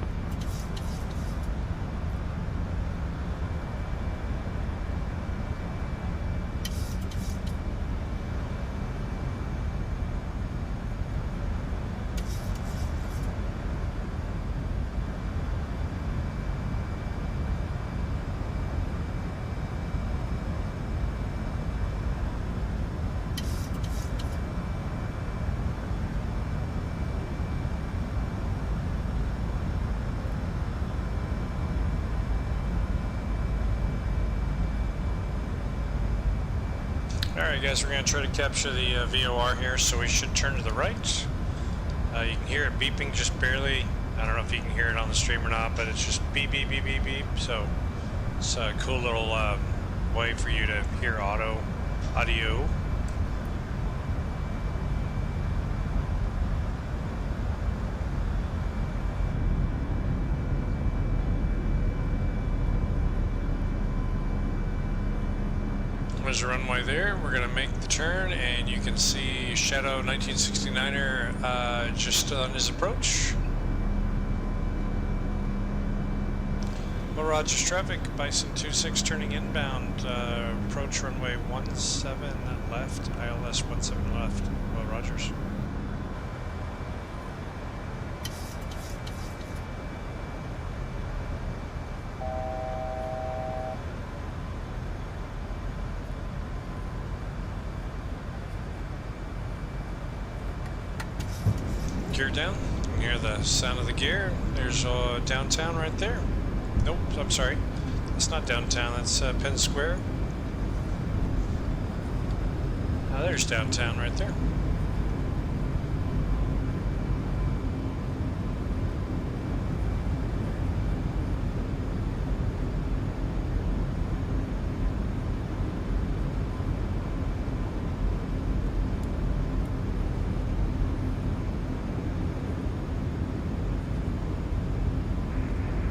Alright guys, we're going to try to capture the VOR here, so we should turn to the right. You can hear it beeping just barely. I don't know if you can hear it on the stream or not, but it's just beep, beep, beep, beep, beep. So it's a cool little way for you to hear audio. There's a runway there. We're gonna make the turn, and you can see Shadow 1969er just on his approach. Well, Rogers traffic, Bison 26 turning inbound, approach runway 17 left, ILS 17 left. Well, Rogers. Gear down. You can hear the sound of the gear. There's downtown right there. Nope, I'm sorry. It's not downtown, that's Penn Square. There's downtown right there.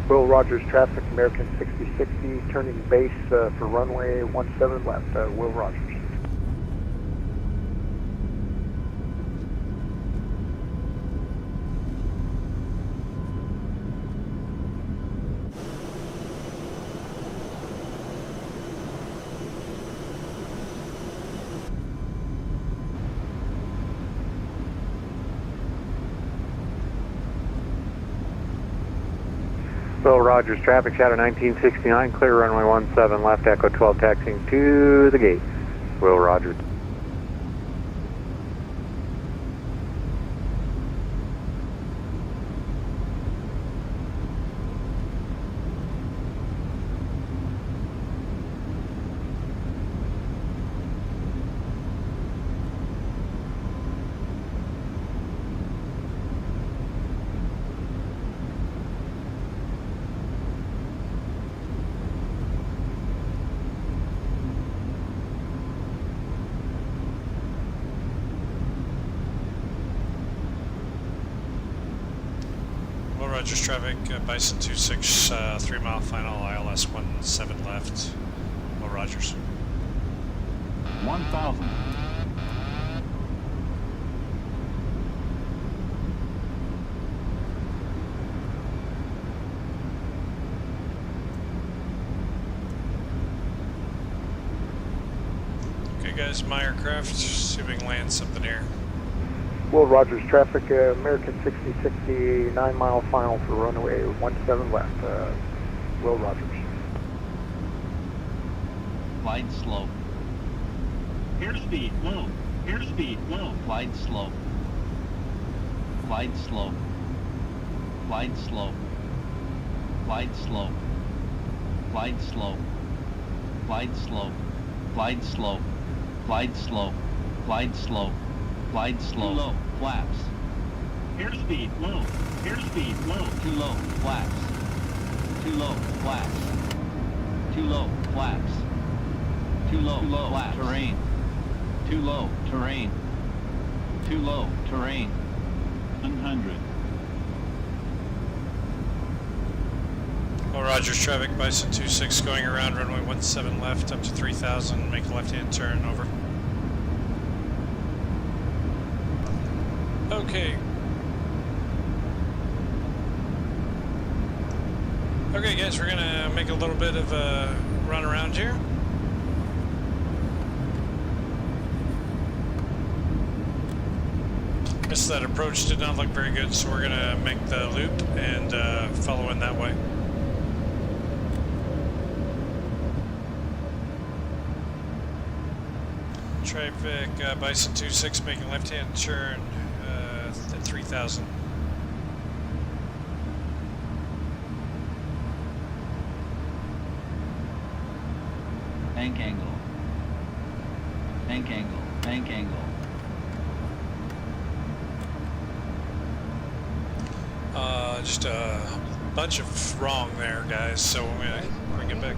Will Rogers traffic, American 6060, turning base for runway 17 left. Will Rogers. Will Rogers traffic, Shadow 1969, clear runway 17 left, Echo 12 taxiing to the gate. Will Rogers. Rogers traffic, Bison 26, 3 mile final, ILS 17 left. Well, Rogers. 1,000. Okay guys, my aircraft, see if we can land something here. Will Rogers traffic, American 6060, 9 mile final for runway 17 left. Will Rogers. Glide slow. Airspeed low. Airspeed low. Glide slow. Glide slow. Glide slow. Glide slow. Glide slow. Glide slow. Glide slow. Glide slow. Glide slow. Glide slow. Too low. Flaps. Airspeed low. Airspeed low. Too low. Flaps. Too low. Flaps. Too low. Flaps. Too low. Too low. Flaps. Terrain. Too low. Terrain. Too low. Terrain. 100. Well, Rogers traffic, Bison 26 going around runway 17 left up to 3000, make a left-hand turn, over. Okay. Okay guys, we're gonna make a little bit of a run around here. Missed that approach, did not look very good, so we're gonna make the loop and follow in that way. Traffic, Bison 26 making left-hand turn at 3000. Bank angle. Bank angle. Bank angle. Just a bunch of wrong there, guys, so I'm gonna bring it back.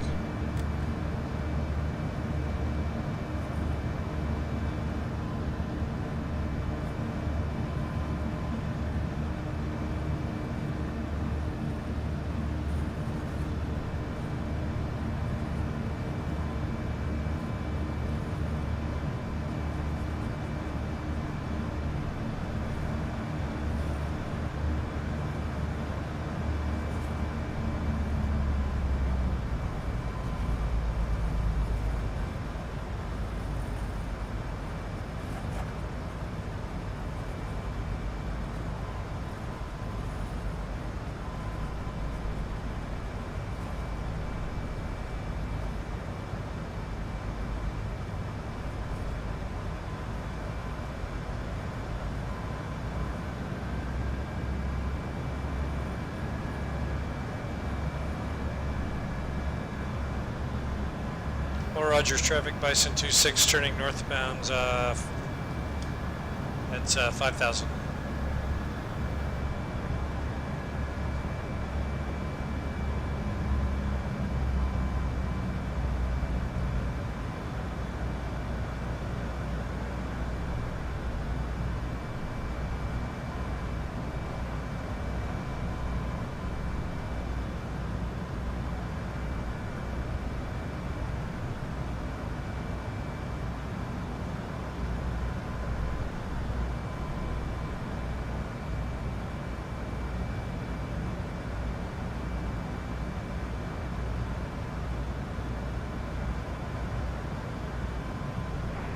Will Rogers traffic, Bison 26 turning northbound at 5,000.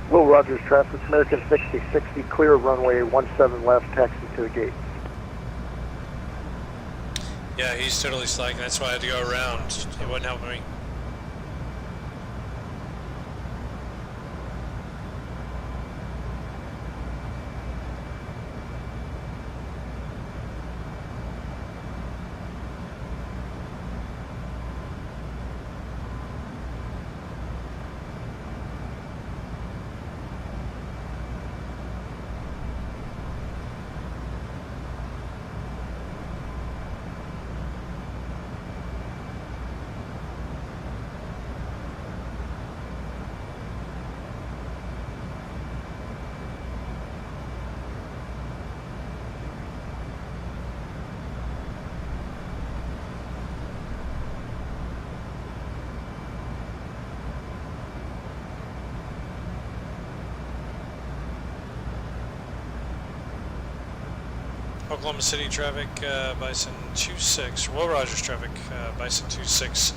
Will Rogers traffic, American 6060, clear runway 17 left, taxi to the gate. Yeah, he's totally slacking. That's why I had to go around. He wasn't helping me. Oklahoma City traffic, Bison 26, Will Rogers traffic, Bison 26,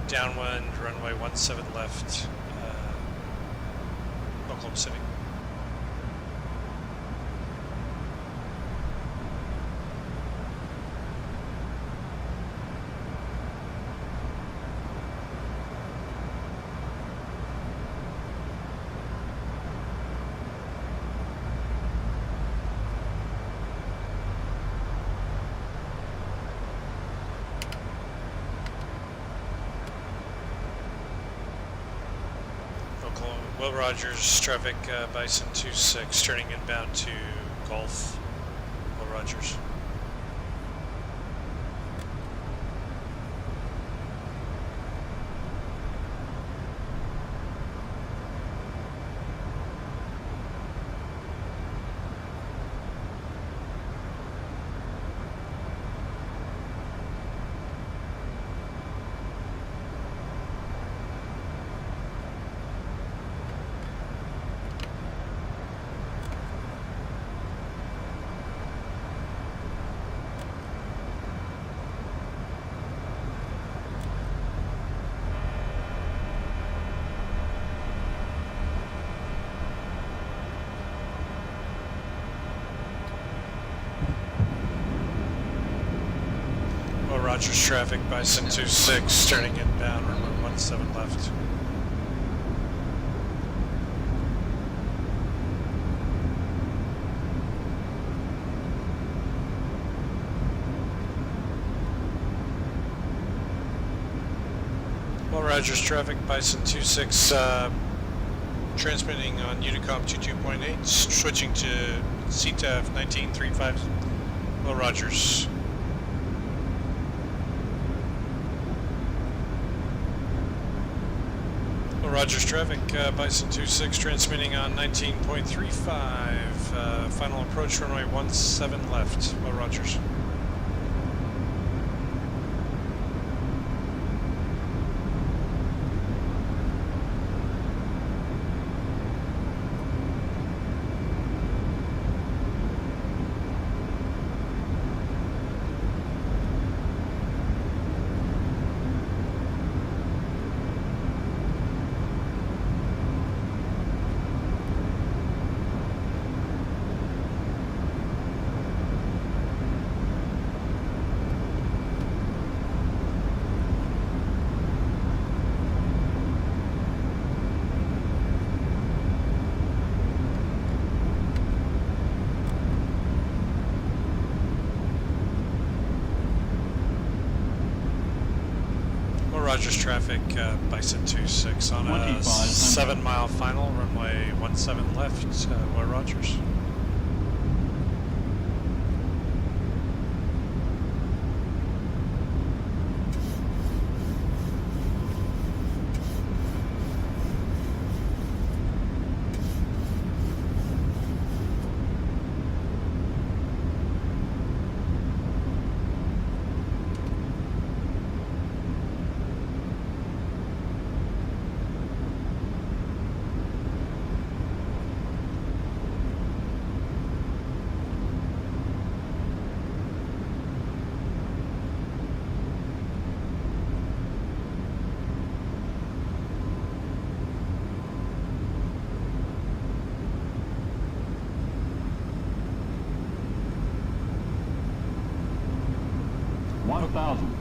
downwind, runway 17 left, Oklahoma City. Will Rogers traffic, Bison 26, turning inbound to Gulf. Will Rogers. Rogers traffic, Bison 26, turning inbound, runway 17 left. Will Rogers traffic, Bison 26, transmitting on Unicom 22.8, switching to CTAF 1935. Will Rogers. Rogers traffic, Bison 26 transmitting on 19.35, final approach runway 17 left, Will Rogers. traffic, Bison 26 on a 2500. 7-mile final, runway 17 left, Will Rogers.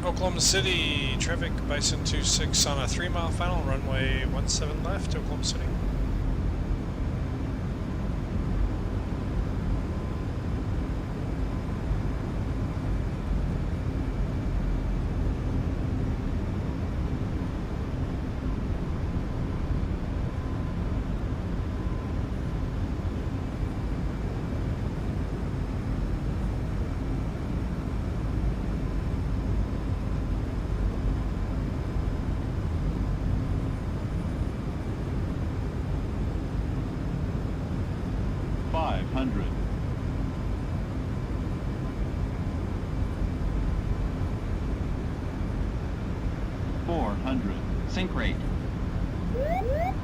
Oklahoma City, traffic, Bison 26 on a 3-mile final, runway 17 left, Oklahoma City. Sink rate.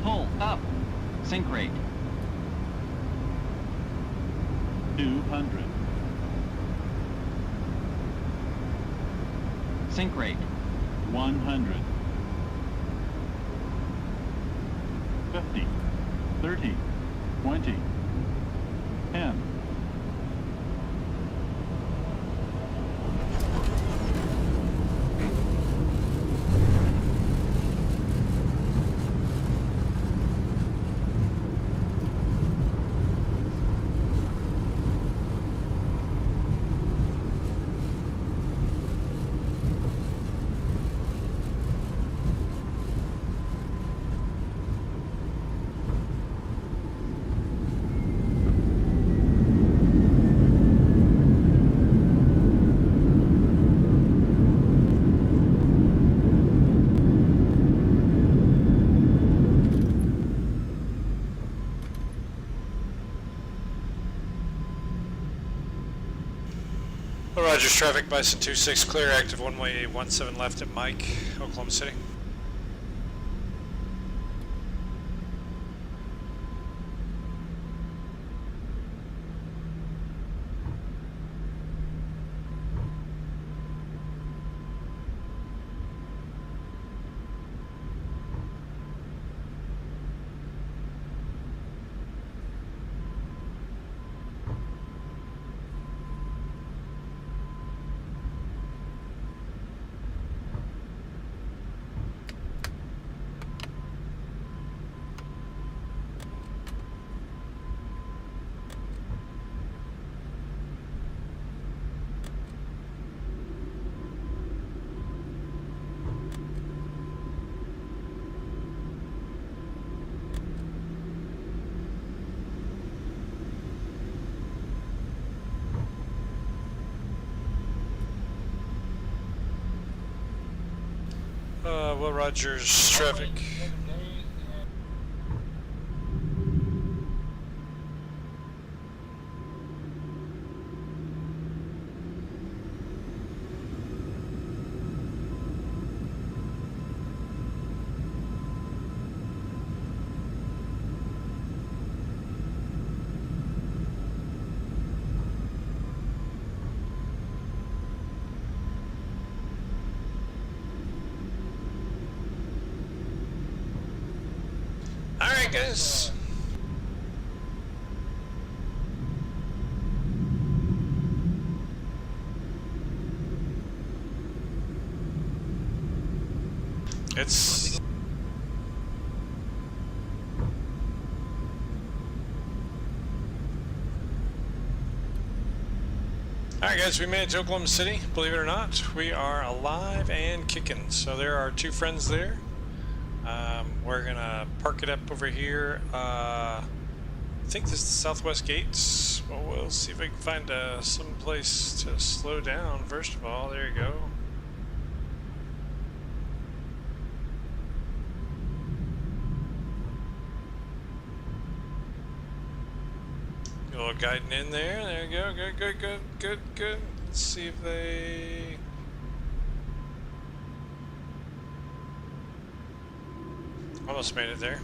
Pull up. Sink rate. 200. Sink rate. 100. 50. 30. 20. 10. Rogers, traffic, Bison 26 clear, active one-way 17 left at Mike, Oklahoma City. Will Rogers, traffic. Alright guys. It's Alright guys, we made it to Oklahoma City. Believe it or not, we are alive and kicking. So there are two friends there. We're gonna park it up over here. I think this is the southwest gates. Well, we'll see if we can find some place to slow down. First of all, there you go. A little guiding in there. There you go. Good, good, good, good, good. Let's see if they... Almost made it there.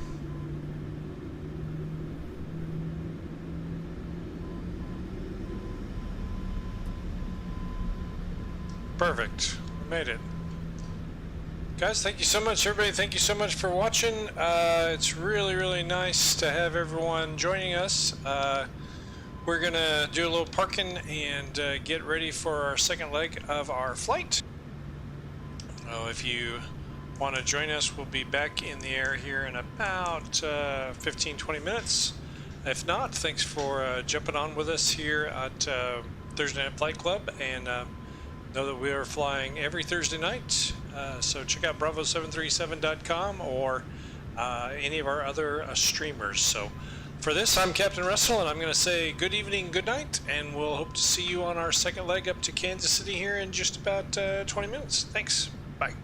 Perfect. We made it. Guys, thank you so much, everybody. Thank you so much for watching. It's really, really nice to have everyone joining us. We're gonna do a little parking and get ready for our second leg of our flight. If you want to join us, we'll be back in the air here in about 15-20 minutes. If not, thanks for jumping on with us here at Thursday Night Flight Club, and know that we are flying every Thursday night. So check out bravo737.com or any of our other streamers. So for this, I'm Captain Russell, and I'm going to say good evening, good night, and we'll hope to see you on our second leg up to Kansas City here in just about 20 minutes. Thanks. Bye.